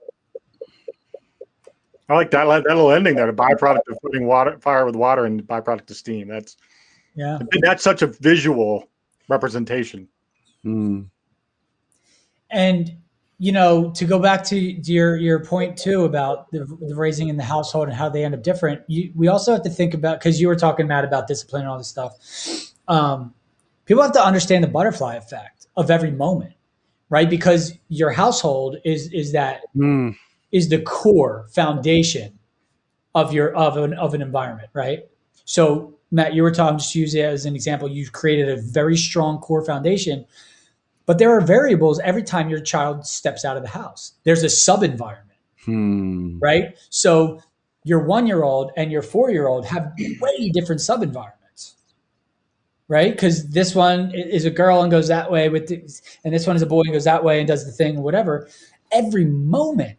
I like that little ending there. The byproduct of putting fire with water, and the byproduct of steam. That's such a visual representation. Mm. And to go back to your point too about the raising in the household and how they end up different, we also have to think about, because you were talking, Matt, about discipline and all this stuff. People have to understand the butterfly effect of every moment, right? Because your household is the core foundation of an environment, right? So Matt, you were talking, just use it as an example. You've created a very strong core foundation. But there are variables every time your child steps out of the house. There's a sub-environment, right? So your 1-year-old and your 4-year-old have way different sub-environments, right? Because this one is a girl and goes that way and this one is a boy and goes that way and does the thing, whatever. Every moment,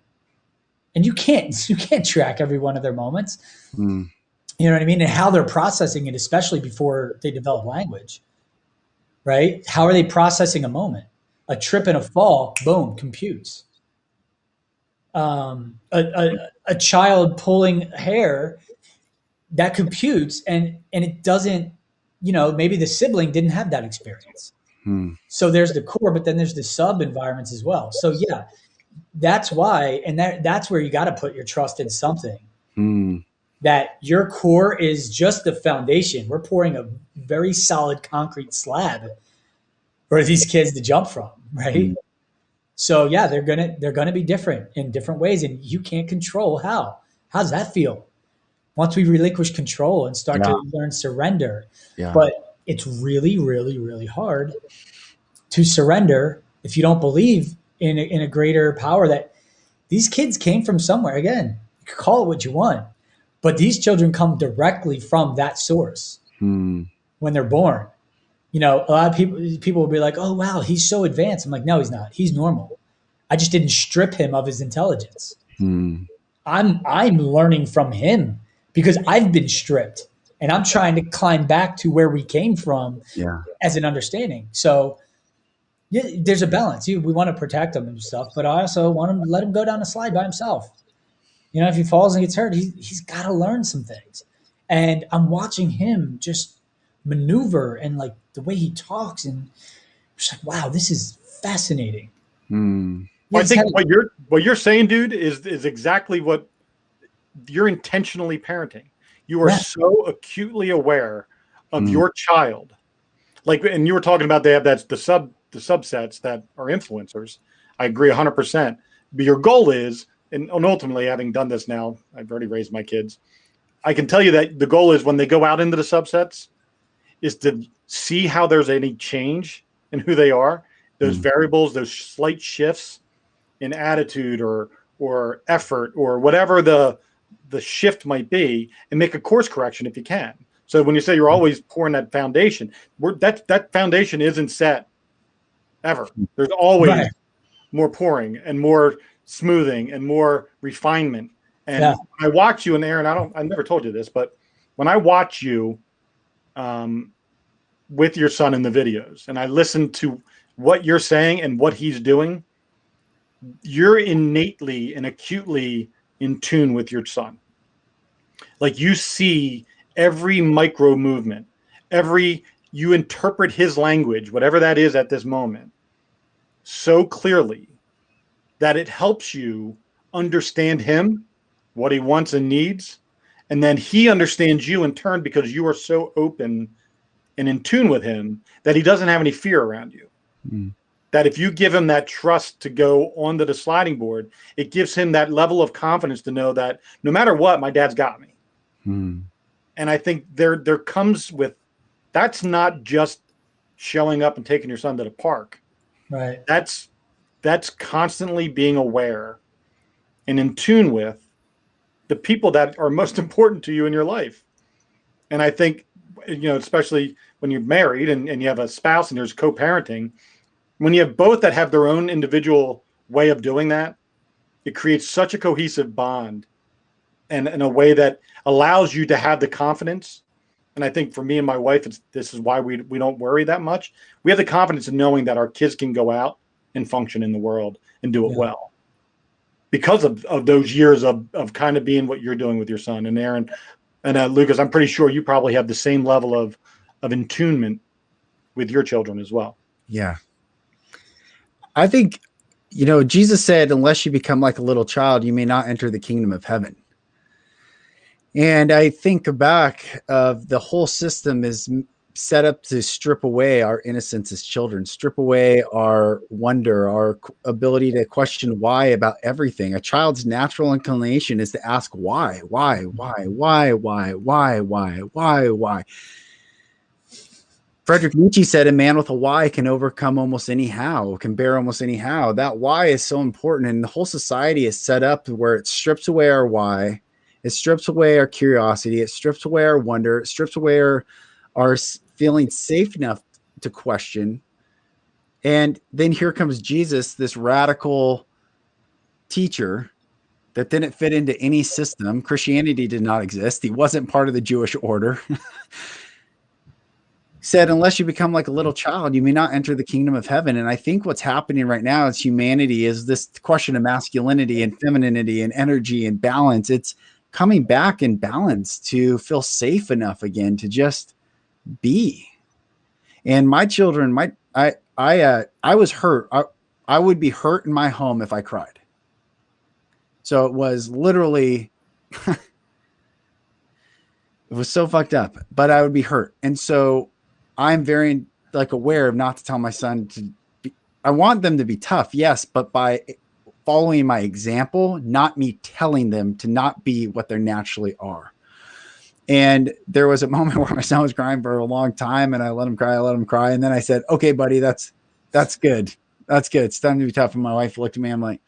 and you can't track every one of their moments. You know what I mean? And how they're processing it, especially before they develop language. Right? How are they processing a moment? A trip and a fall, boom, computes. A child pulling hair, that computes, and it doesn't, maybe the sibling didn't have that experience. So there's the core, but then there's the sub environments as well. So yeah, that's why, and that's where you got to put your trust in something. That your core is just the foundation. We're pouring a very solid concrete slab for these kids to jump from, right? So yeah, they're gonna be different in different ways, and you can't control how. How does that feel? Once we relinquish control and start to learn surrender, but it's really, really, really hard to surrender if you don't believe in a greater power. That these kids came from somewhere. Again, you can call it what you want. But these children come directly from that source when they're born. A lot of people will be like, oh, wow, he's so advanced. I'm like, no, he's not. He's normal. I just didn't strip him of his intelligence. I'm learning from him because I've been stripped. And I'm trying to climb back to where we came from as an understanding. So yeah, there's a balance. We want to protect him and stuff, but I also want him to let him go down the slide by himself. If he falls and gets hurt, he's got to learn some things. And I'm watching him just maneuver and like the way he talks, and it's like, wow, this is fascinating. Well, I think what you're saying, dude, is exactly what you're intentionally parenting. You are so acutely aware of your child. Like, and you were talking about that's the subsets that are influencers. I agree 100%. But your goal is, and ultimately, having done this now, I've already raised my kids. I can tell you that the goal is when they go out into the subsets is to see how there's any change in who they are, those variables, those slight shifts in attitude or effort or whatever the shift might be, and make a course correction if you can. So when you say you're always pouring that foundation, that foundation isn't set ever. There's always more pouring and more smoothing and more refinement. And I watch you, and Aaron, I never told you this, but when I watch you with your son in the videos and I listen to what you're saying and what he's doing, you're innately and acutely in tune with your son. Like, you see every micro movement, you interpret his language, whatever that is at this moment, so clearly that it helps you understand him, what he wants and needs, and then he understands you in turn because you are so open and in tune with him that he doesn't have any fear around you. That if you give him that trust to go onto the sliding board, it gives him that level of confidence to know that no matter what, my dad's got me. And I think there comes with, that's not just showing up and taking your son to the park. Right. That's constantly being aware and in tune with the people that are most important to you in your life. And I think, especially when you're married and you have a spouse and there's co-parenting, when you have both that have their own individual way of doing that, it creates such a cohesive bond and in a way that allows you to have the confidence. And I think for me and my wife, this is why we don't worry that much. We have the confidence in knowing that our kids can go out and function in the world and do it well because of those years of kind of being what you're doing with your son. And Aaron and Lucas, I'm pretty sure you probably have the same level of attunement with your children as well. Yeah. I think, Jesus said, unless you become like a little child, you may not enter the kingdom of heaven. And I think back of the whole system is set up to strip away our innocence as children, strip away our wonder, our ability to question why about everything. A child's natural inclination is to ask why. Friedrich Nietzsche said a man with a why can overcome almost anyhow, can bear almost anyhow. That why is so important. And the whole society is set up where it strips away our why. It strips away our curiosity. It strips away our wonder. It strips away our feeling safe enough to question. And then here comes Jesus, this radical teacher that didn't fit into any system. Christianity did not exist. He wasn't part of the Jewish order. Said, unless you become like a little child, you may not enter the kingdom of heaven. And I think what's happening right now as humanity is this question of masculinity and femininity and energy and balance. It's coming back in balance to feel safe enough again to just be. And my children, I was hurt. I would be hurt in my home if I cried. So it was literally, it was so fucked up, but I would be hurt. And so I'm very aware of not to tell my son to be, I want them to be tough. Yes. But by following my example, not me telling them to not be what they naturally are. And there was a moment where my son was crying for a long time and I let him cry. And then I said, okay, buddy, that's good. That's good. It's time to be tough. And my wife looked at me. I'm like,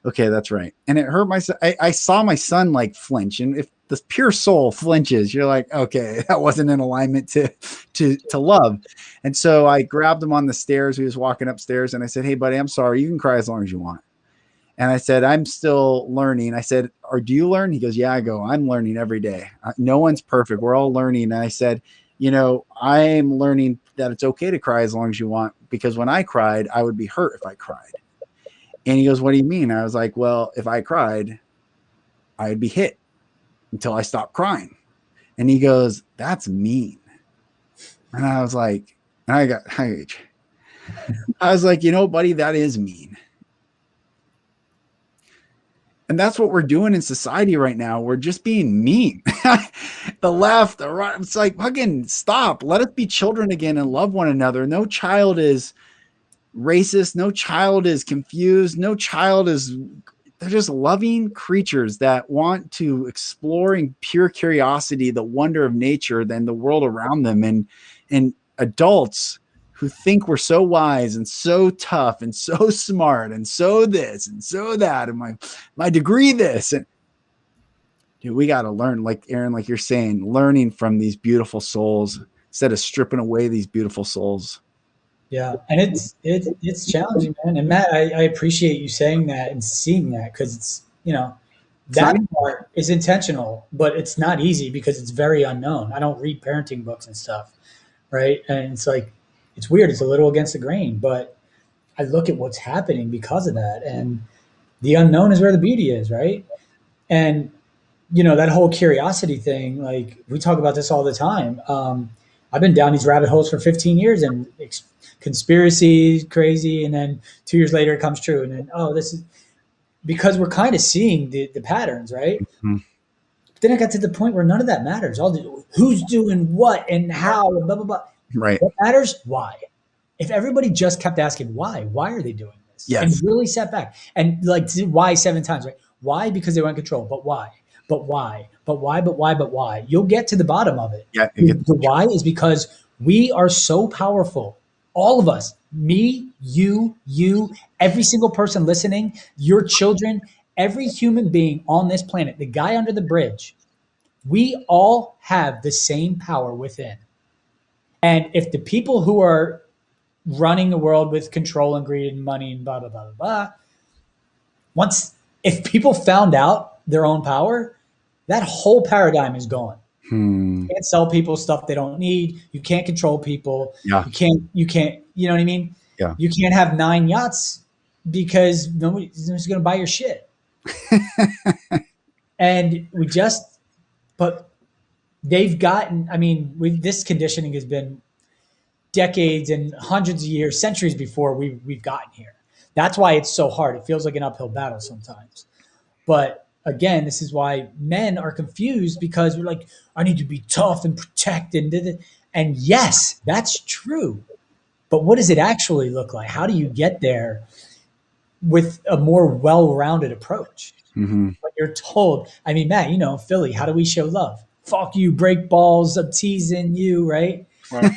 okay, that's right. And it hurt my son. I saw my son flinch. And if the pure soul flinches, you're like, okay, that wasn't in alignment to love. And so I grabbed him on the stairs. He was walking upstairs and I said, hey buddy, I'm sorry. You can cry as long as you want. And I said, I'm still learning. I said, or do you learn? He goes, yeah. I go, I'm learning every day. No one's perfect. We're all learning. And I said, I'm learning that it's okay to cry as long as you want, because when I cried, I would be hurt if I cried. And he goes, what do you mean? I was like, well, if I cried, I'd be hit until I stopped crying. And he goes, that's mean. And I was like, I was like, buddy, that is mean. And that's what we're doing in society right now. We're just being mean. The left, the right, it's like, fucking stop. Let us be children again and love one another. No child is racist. No child is confused. No child is, they're just loving creatures that want to explore in pure curiosity the wonder of nature than the world around them. And adults who think we're so wise and so tough and so smart and so this and so that and my degree this. And dude, we got to learn, like Aaron, like you're saying, learning from these beautiful souls instead of stripping away these beautiful souls. Yeah, and it's challenging, man. And Matt, I appreciate you saying that and seeing that, because it's that part is intentional, but it's not easy because it's very unknown. I don't read parenting books and stuff, right? And it's like, it's weird. It's a little against the grain, but I look at what's happening because of that, and the unknown is where the beauty is, right? And that whole curiosity thing, like we talk about this all the time. I've been down these rabbit holes for 15 years and conspiracies, crazy. And then 2 years later it comes true. And then, this is because we're kind of seeing the patterns, right? Mm-hmm. Then I got to the point where none of that matters. Who's doing what and how and blah, blah, blah. Right. What matters? Why? If everybody just kept asking why are they doing this? Yes. And really sat back and why 7 times, right? Why? Because they want control. But why? But why? But why? But why? But why? You'll get to the bottom of it. Yeah. The why is because we are so powerful all of us, me, you, every single person listening, your children, every human being on this planet, the guy under the bridge, we all have the same power within. And if the people who are running the world with control and greed and money and blah, blah, blah, blah, blah, if people found out their own power, that whole paradigm is gone. You can't sell people stuff they don't need. You can't control people. Yeah. You can't, you know what I mean? Yeah. You can't have 9 yachts because nobody's going to buy your shit. And but they've gotten, I mean, this conditioning has been decades and hundreds of years, centuries before we've gotten here. That's why it's so hard. It feels like an uphill battle sometimes. But again, this is why men are confused, because we're like, I need to be tough and protect and yes, that's true. But what does it actually look like? How do you get there with a more well-rounded approach? When you're told, I mean, Matt, Philly, how do we show love? Fuck you, break balls, I'm teasing you, right? Right.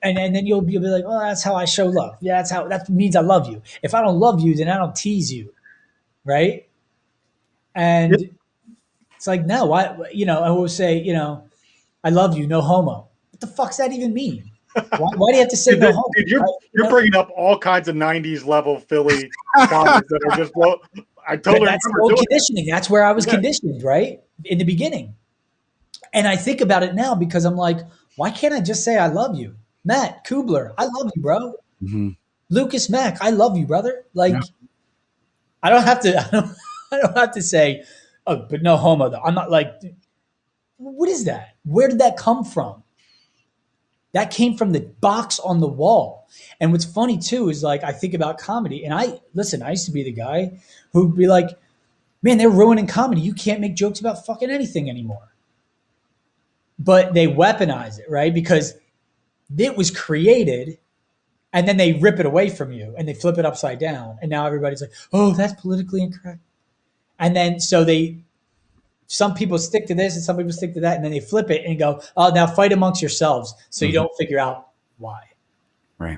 And then you'll be like, well, that's how I show love. Yeah, that means I love you. If I don't love you, then I don't tease you, right? And it's like, no, why? I will say, I love you, no homo. What the fuck's that even mean? Why do you have to say no homo? Dude, you're bringing up all kinds of '90s level Philly comments that are just. Well, I totally that's remember old doing conditioning. That's where I was conditioned, right, in the beginning. And I think about it now because I'm like, why can't I just say I love you, Matt Kubler? I love you, bro. Lucas Mack, I love you, brother. Like, I don't have to. I don't have to say, oh, but no homo though. I'm not like, what is that? Where did that come from? That came from the box on the wall. And what's funny too is, like, I think about comedy, and I used to be the guy who'd be like, man, they're ruining comedy. You can't make jokes about fucking anything anymore. But they weaponize it, right? Because it was created, and then they rip it away from you and they flip it upside down. And now everybody's like, oh, that's politically incorrect. And then some people stick to this and some people stick to that, and then they flip it and go, oh, now fight amongst yourselves, so you don't figure out why. Right.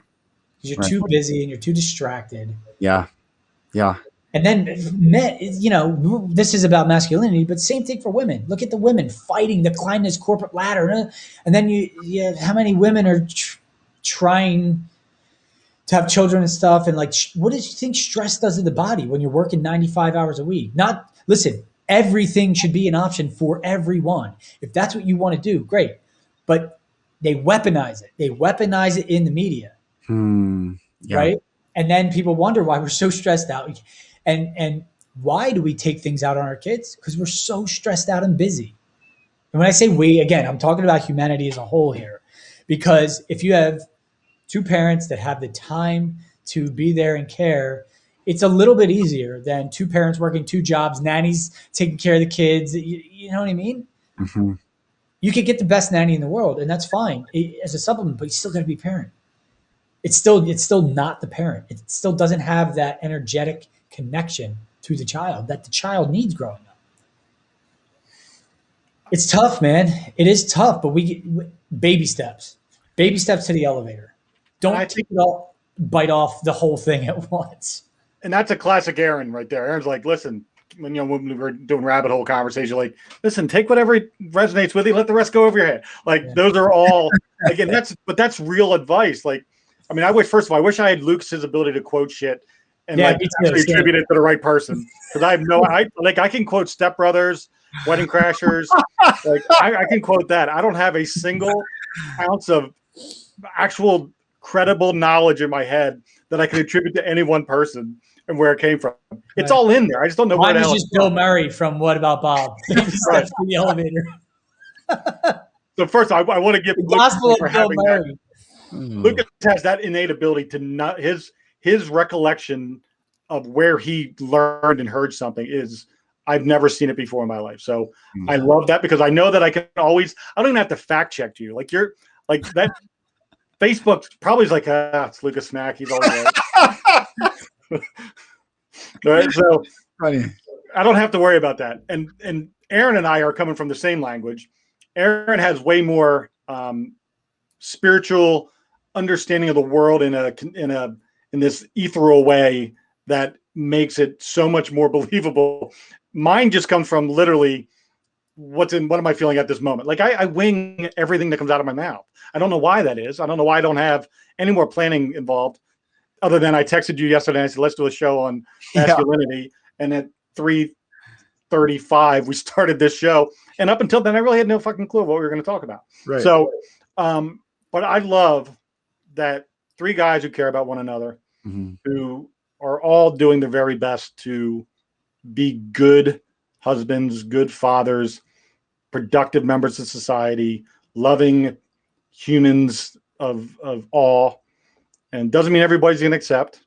Because you're too busy and you're too distracted. Yeah. Yeah. And then, this is about masculinity, but same thing for women. Look at the women fighting to climb this corporate ladder. And then how many women are trying to have children and stuff? And like, what do you think stress does to the body when you're working 95 hours a week? Listen, everything should be an option for everyone. If that's what you want to do, great. But they weaponize it. They weaponize it in the media. Right? And then people wonder why we're so stressed out. And why do we take things out on our kids? Because we're so stressed out and busy. And when I say we, again, I'm talking about humanity as a whole here. Because if you have two parents that have the time to be there and care, it's a little bit easier than two parents working 2 jobs, nannies taking care of the kids. You know what I mean? You could get the best nanny in the world, and that's fine as a supplement, but you still got to be a parent. It's still not the parent. It still doesn't have that energetic connection to the child that the child needs growing up. It's tough, man. It is tough, but baby steps to the elevator. Don't bite off the whole thing at once. And that's a classic Aaron right there. Aaron's like, listen, when we were doing rabbit hole conversation, like, listen, take whatever resonates with you, let the rest go over your head. Like, those are all, again, that's real advice. Like, I mean, I wish I had Lucas's ability to quote shit and actually attribute it to the right person. Because I can quote Step Brothers, Wedding Crashers. Like, I can quote that. I don't have a single ounce of actual credible knowledge in my head that I can attribute to any one person and where it came from. It's all in there. I just don't know where the hell it's just Bill Murray from What About Bob? Steps to the elevator. So first, I want to give the gospel of Bill Murray. Lucas has that innate ability to not his recollection of where he learned and heard something is I've never seen it before in my life. So I love that because I know that I don't even have to fact check you. Like you're like that. Facebook probably is like, it's Lucas Mack. He's always right. Right. So funny. I don't have to worry about that. And Aaron and I are coming from the same language. Aaron has way more spiritual understanding of the world in this ethereal way that makes it so much more believable. Mine just comes from literally what am I feeling at this moment? Like I wing everything that comes out of my mouth. I don't know why that is. I don't know why I don't have any more planning involved, other than I texted you yesterday and I said, let's do a show on masculinity. And at 3:35, we started this show. And up until then, I really had no fucking clue what we were going to talk about. Right. So, but I love that three guys who care about one another, who are all doing their very best to be good husbands, good fathers, productive members of society, loving humans of awe. And doesn't mean everybody's going to accept.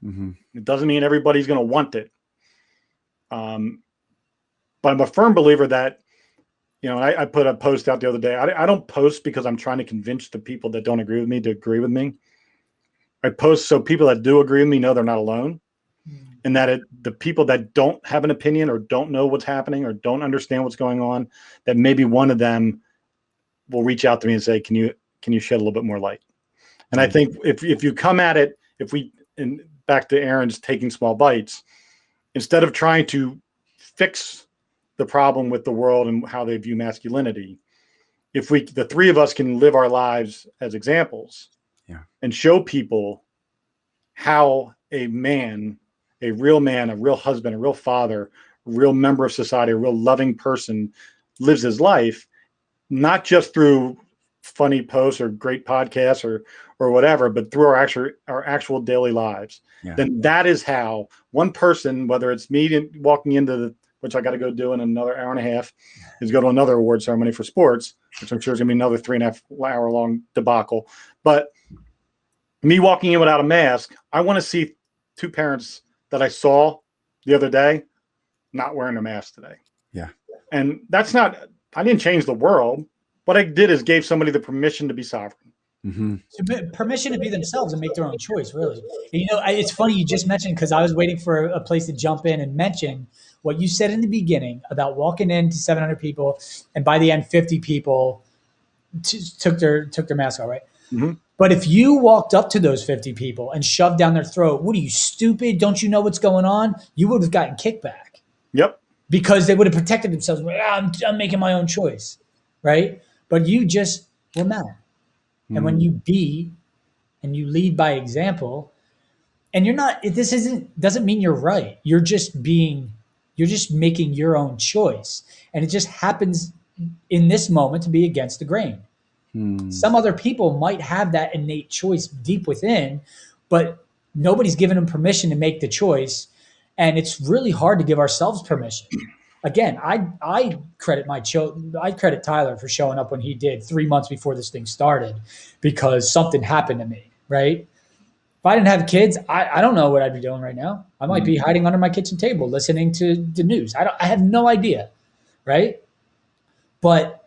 It doesn't mean everybody's going to want it. But I'm a firm believer that, I put a post out the other day. I don't post because I'm trying to convince the people that don't agree with me to agree with me. I post so people that do agree with me know they're not alone. And that the people that don't have an opinion or don't know what's happening or don't understand what's going on, that maybe one of them will reach out to me and say, can you shed a little bit more light? And I think if you come at it, and back to Aaron's taking small bites, instead of trying to fix the problem with the world and how they view masculinity, the three of us can live our lives as examples and show people how a real husband, a real father, a real member of society, a real loving person lives his life, not just through funny posts or great podcasts or whatever, but through our actual daily lives. Then that is how one person, whether it's me walking into which I got to go do in another hour and a half, is go to another award ceremony for sports, which I'm sure is going to be another 3.5 hour long debacle. But me walking in without a mask, I want to see two parents that I saw the other day not wearing a mask today. Yeah. And I didn't change the world. What I did is gave somebody the permission to be sovereign. Permission to be themselves and make their own choice, really. It's funny you just mentioned, because I was waiting for a place to jump in and mention what you said in the beginning about walking into 700 people, and by the end, 50 people took their mask off, right? But if you walked up to those 50 people and shoved down their throat, what are you, stupid? Don't you know what's going on? You would have gotten kickback. Yep. Because they would have protected themselves. I'm making my own choice, right? But you just were mad. And when you be and you lead by example, and doesn't mean you're right. You're just making your own choice. And it just happens in this moment to be against the grain. Some other people might have that innate choice deep within, but nobody's given them permission to make the choice. And it's really hard to give ourselves permission. Again, I credit Tyler for showing up when he did 3 months before this thing started, because something happened to me, right? If I didn't have kids, I don't know what I'd be doing right now. I might be hiding under my kitchen table listening to the news. I have no idea, right? But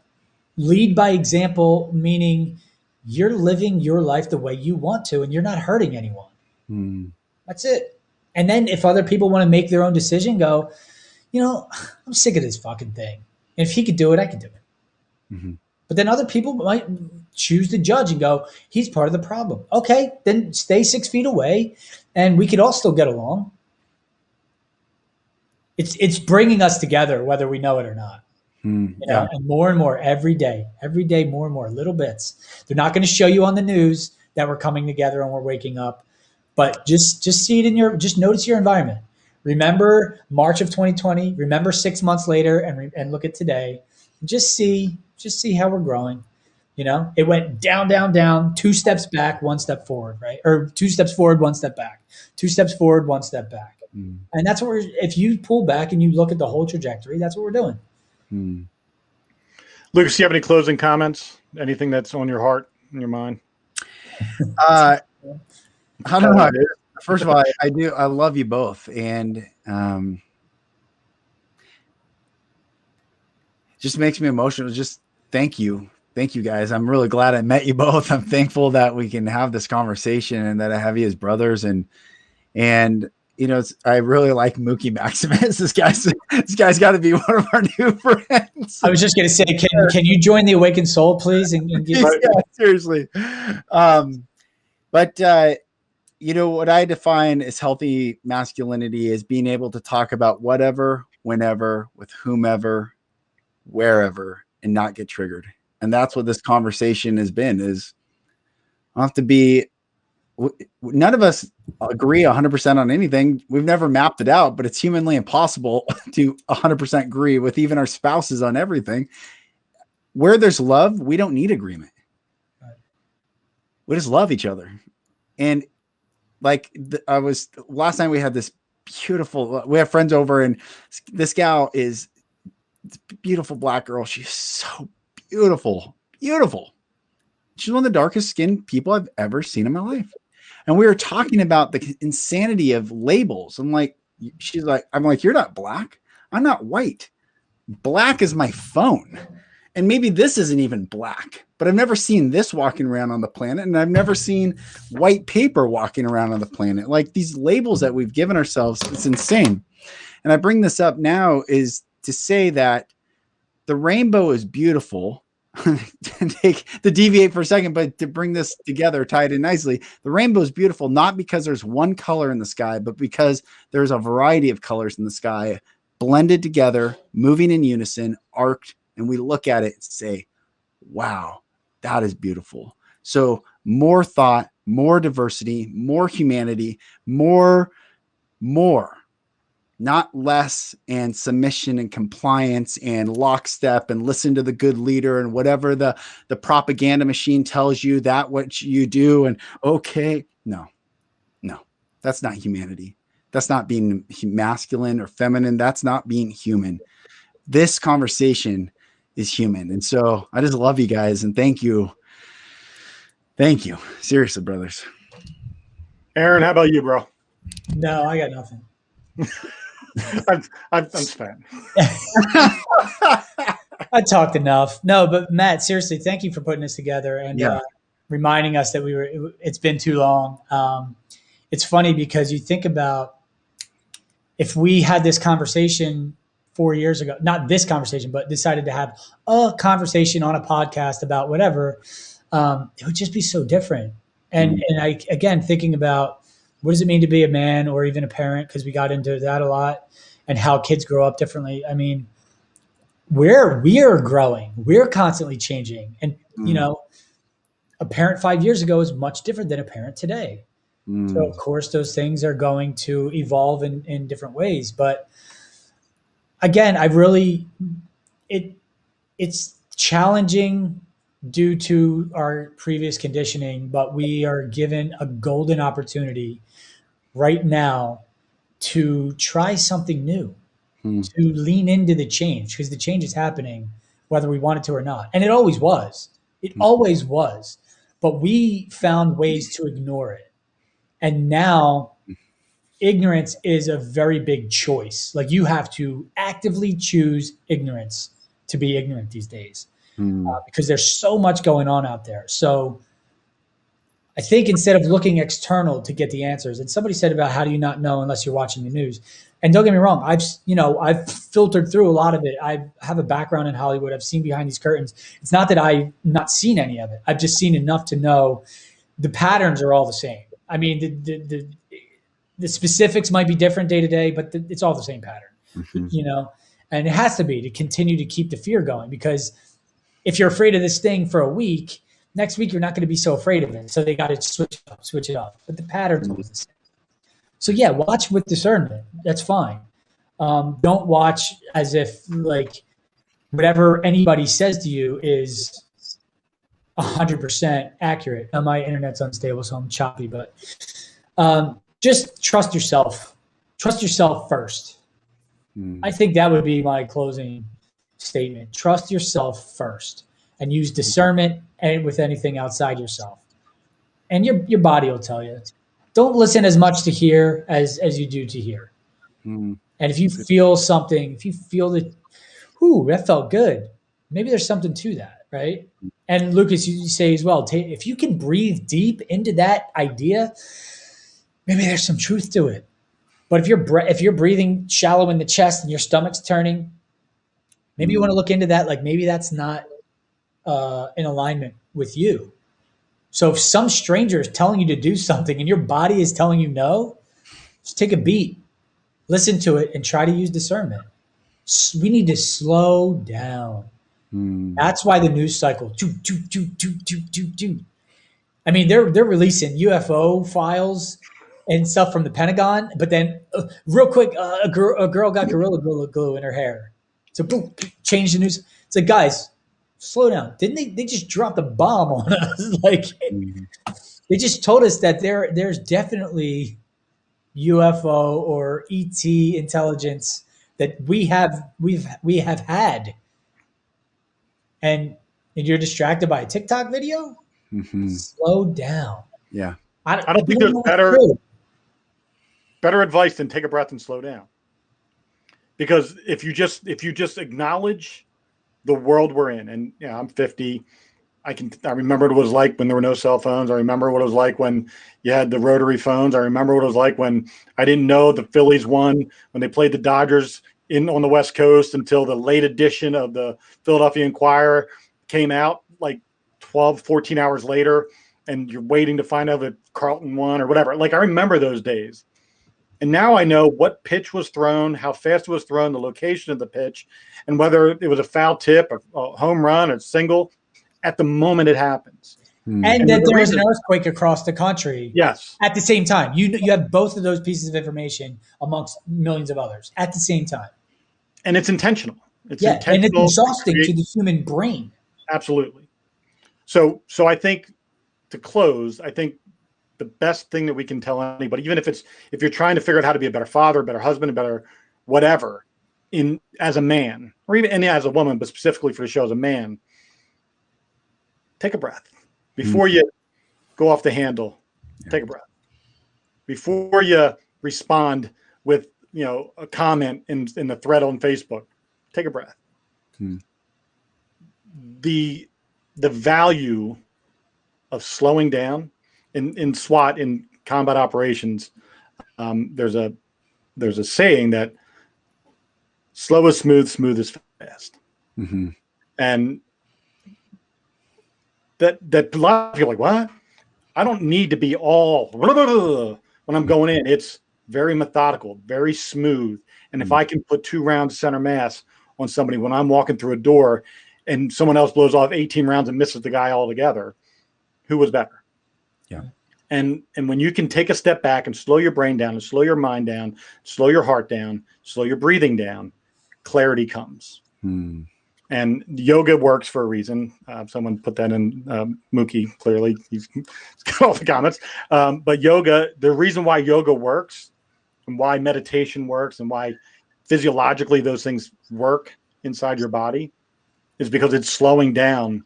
lead by example, meaning you're living your life the way you want to, and you're not hurting anyone. That's it. And then if other people want to make their own decision, go, I'm sick of this fucking thing. And if he could do it, I could do it. But then other people might choose to judge and go, he's part of the problem. Okay, then stay 6 feet away and we could all still get along. It's bringing us together, whether we know it or not. And more every day, more and more little bits. They're not going to show you on the news that we're coming together and we're waking up, but just see it just notice your environment. Remember March of 2020, remember 6 months later, and look at today. Just see how we're growing. It went down, down, down, 2 steps back, 1 step forward, right? Or 2 steps forward, 1 step back, 2 steps forward, 1 step back. And that's what if you pull back and you look at the whole trajectory, that's what we're doing. Lucas, do you have any closing comments? Anything that's on your heart and your mind? I don't know. First of all, I do. I love you both, and just makes me emotional. Just thank you guys. I'm really glad I met you both. I'm thankful that we can have this conversation and that I have you as brothers. And I really like Mookie Maximus. This guy's got to be one of our new friends. I was just going to say, can you join the Awakened Soul, please? And yeah, seriously. But what I define as healthy masculinity is being able to talk about whatever, whenever, with whomever, wherever, and not get triggered. And that's what this conversation has been. Is I have to be. None of us agree 100% on anything. We've never mapped it out, but it's humanly impossible to 100% agree with even our spouses on everything. Where there's love, we don't need agreement. We just love each other. And last night we had this we have friends over, and this gal is this beautiful black girl. She's so beautiful, beautiful. She's one of the darkest skinned people I've ever seen in my life. And we were talking about the insanity of labels. I'm like, you're not black. I'm not white. Black is my phone. And maybe this isn't even black, but I've never seen this walking around on the planet. And I've never seen white paper walking around on the planet. Like these labels that we've given ourselves, it's insane. And I bring this up now is to say that the rainbow is beautiful. To deviate for a second, but to bring this together, tie it in nicely. The rainbow is beautiful, not because there's one color in the sky, but because there's a variety of colors in the sky blended together, moving in unison, arced, and we look at it and say, wow, that is beautiful. So more thought, more diversity, more humanity, more, not less, and submission and compliance and lockstep and listen to the good leader and whatever the propaganda machine tells you that what you do. And okay, no, that's not humanity. That's not being masculine or feminine. That's not being human. This conversation is human. And so I just love you guys and thank you. Thank you. Seriously, brothers. Aaron, how about you, bro? No, I got nothing. I'm fan. I talked enough. No, but Matt, seriously, thank you for putting this together and reminding us that it's been too long. It's funny because you think about if we had this conversation 4 years ago, not this conversation, but decided to have a conversation on a podcast about whatever, it would just be so different. And I, again, thinking about what does it mean to be a man or even a parent? Because we got into that a lot and how kids grow up differently. I mean, we are growing. We're constantly changing. And, a parent 5 years ago is much different than a parent today. So, of course, those things are going to evolve in different ways. But, again, it's challenging due to our previous conditioning, but we are given a golden opportunity right now to try something new, to lean into the change, because the change is happening whether we want it to or not. And it always was. It always was. But we found ways to ignore it. And now ignorance is a very big choice. Like you have to actively choose ignorance to be ignorant these days because there's so much going on out there. So I think instead of looking external to get the answers, and somebody said about how do you not know unless you're watching the news? And don't get me wrong, I've filtered through a lot of it. I have a background in Hollywood. I've seen behind these curtains. It's not that I've not seen any of it. I've just seen enough to know the patterns are all the same. I mean, the specifics might be different day to day, but it's all the same pattern, and it has to be to continue to keep the fear going, because if you're afraid of this thing for a week, next week you're not going to be so afraid of it. So they got to switch it up. But the pattern's always the same. So yeah, watch with discernment. That's fine. Don't watch as if like whatever anybody says to you is 100% accurate. Now, my internet's unstable, so I'm choppy, but just trust yourself. Trust yourself first. I think that would be my closing statement. Trust yourself first and use discernment and with anything outside yourself. And your body will tell you. Don't listen as much to hear as you do to hear. And if you feel something, if you feel that, that felt good, maybe there's something to that, right? And Lucas, you say as well, if you can breathe deep into that idea, maybe there's some truth to it. But if you're breathing shallow in the chest and your stomach's turning, maybe you want to look into that. Like maybe that's not in alignment with you. So if some stranger is telling you to do something and your body is telling you no, just take a beat, listen to it, and try to use discernment. We need to slow down. That's why the news cycle, I mean, they're releasing UFO files and stuff from the Pentagon, but then real quick, a girl got gorilla glue in her hair. So boom, change the news. It's like, guys, slow down. Didn't they just dropped a bomb on us? Like they just told us that there's definitely UFO or ET intelligence that we have had, and you're distracted by a TikTok video. Slow down. Yeah. I don't think there's better advice than take a breath and slow down. Because if you just acknowledge the world we're in, and I'm 50, I remember what it was like when there were no cell phones. I remember what it was like when you had the rotary phones. I remember what it was like when I didn't know the Phillies won when they played the Dodgers on the West Coast until the late edition of the Philadelphia Inquirer came out like 12, 14 hours later, and you're waiting to find out if Carlton won or whatever. Like, I remember those days. And now I know what pitch was thrown, how fast it was thrown, the location of the pitch, and whether it was a foul tip, a home run, or single at the moment it happens. And that there was an earthquake across the country. Yes. At the same time. You have both of those pieces of information amongst millions of others at the same time. And it's intentional. And it's exhausting to the human brain. Absolutely. So I think, to close, I think the best thing that we can tell anybody, even if you're trying to figure out how to be a better father, a better husband, a better whatever, as a man, or even as a woman, but specifically for the show as a man, take a breath before you go off the handle. Take a breath before you respond with a comment in the thread on Facebook. Take a breath. The value of slowing down in SWAT, in combat operations, there's a saying that slow is smooth, smooth is fast. And that a lot of people are like, what? I don't need to be all when I'm going in. It's very methodical, very smooth. And if I can put 2 rounds center mass on somebody when I'm walking through a door and someone else blows off 18 rounds and misses the guy altogether, who was better? Yeah. And when you can take a step back and slow your brain down and slow your mind down, slow your heart down, slow your breathing down, clarity comes. And yoga works for a reason. Someone put that in, Mookie, clearly. He's got all the comments. But yoga, the reason why yoga works and why meditation works and why physiologically those things work inside your body is because it's slowing down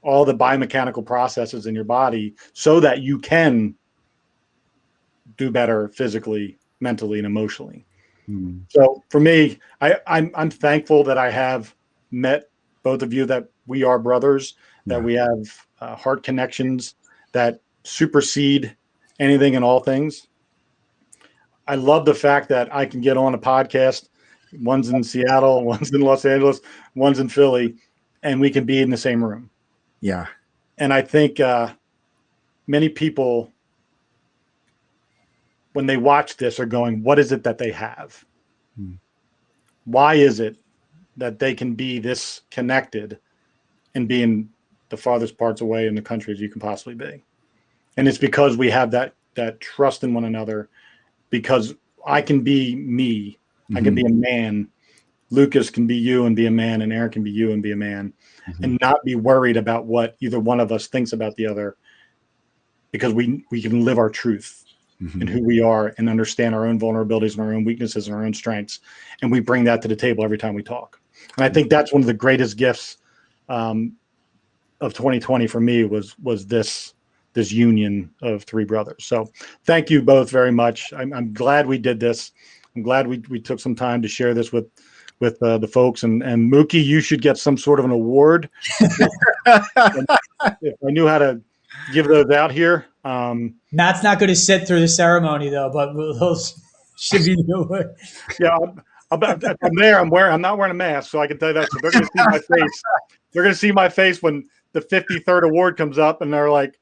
all the biomechanical processes in your body so that you can do better physically, mentally, and emotionally. So for me, I'm thankful that I have met both of you, that we are brothers, that we have heart connections that supersede anything and all things. I love the fact that I can get on a podcast. One's in Seattle, one's in Los Angeles, one's in Philly, and we can be in the same room. Yeah. And I think many people, when they watch this, are going, what is it that they have? Why is it that they can be this connected and be in the farthest parts away in the country as you can possibly be? And it's because we have that trust in one another, because I can be me. I can be a man. Lucas can be you and be a man, and Aaron can be you and be a man, and not be worried about what either one of us thinks about the other, because we can live our truth and who we are and understand our own vulnerabilities and our own weaknesses and our own strengths. And we bring that to the table every time we talk. And I think that's one of the greatest gifts of 2020 for me was this union of 3 brothers. So thank you both very much. I'm glad we did this. I'm glad we took some time to share this with the folks, and Mookie, you should get some sort of an award. If I knew how to give those out here. Matt's not going to sit through the ceremony though, but those should be the award. Yeah, I'm there. I'm not wearing a mask, so I can tell you that. So they're going to see my face. They're going to see my face when the 53rd award comes up, and they're like,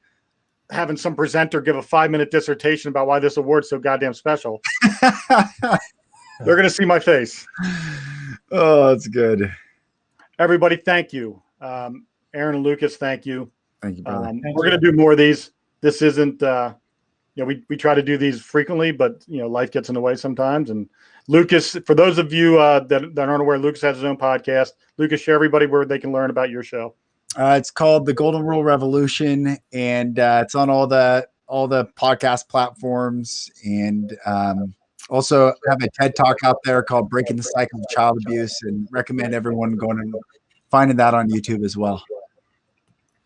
having some presenter give a 5-minute dissertation about why this award's so goddamn special. They're going to see my face. Oh, that's good. Everybody, thank you. Aaron and Lucas, thank you. Thank you, brother. We're going to do more of these. This isn't, we try to do these frequently, but, life gets in the way sometimes. And Lucas, for those of you that aren't aware, Lucas has his own podcast. Lucas, share everybody where they can learn about your show. It's called The Golden Rule Revolution, and it's on all the podcast platforms, and also have a TED Talk out there called Breaking the Cycle of Child Abuse, and recommend everyone going and finding that on YouTube as well.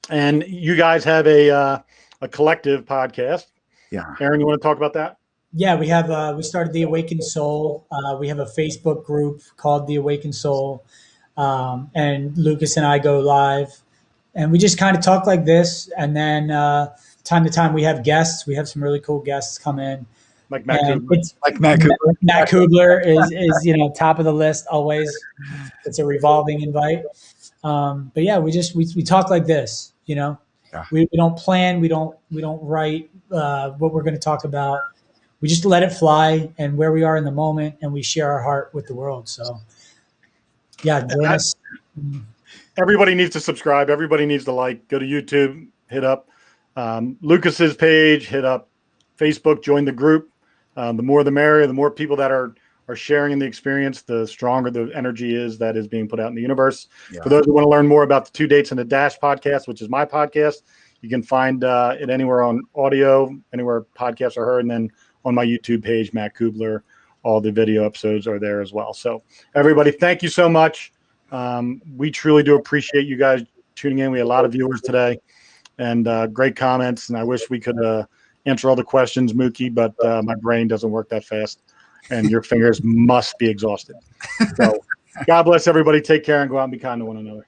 And you guys have a collective podcast. Yeah. Aaron, you want to talk about that? Yeah, we have we started the Awakened Soul. We have a Facebook group called the Awakened Soul, and Lucas and I go live, and we just kind of talk like this. And then time to time we have guests. We have some really cool guests come in. Like Matt Kubler. Matt Kubler is top of the list always. It's a revolving invite. But yeah, we talk like this. Yeah. We don't plan. We don't write what we're going to talk about. We just let it fly and where we are in the moment, and we share our heart with the world. So yeah, join us. Everybody needs to subscribe. Everybody needs to go to YouTube, hit up Lucas's page, hit up Facebook, join the group. The more the merrier. The more people that are sharing in the experience, the stronger the energy is that is being put out in the universe. Yeah. For those who want to learn more about the 2 Dates and a Dash podcast, which is my podcast, you can find it anywhere on audio, anywhere podcasts are heard, and then on my YouTube page, Matt Kubler, all the video episodes are there as well. So everybody, thank you so much. We truly do appreciate you guys tuning in. We had a lot of viewers today and great comments, and I wish we could answer all the questions, Mookie, but my brain doesn't work that fast, and your fingers must be exhausted. So God bless everybody. Take care and go out and be kind to one another.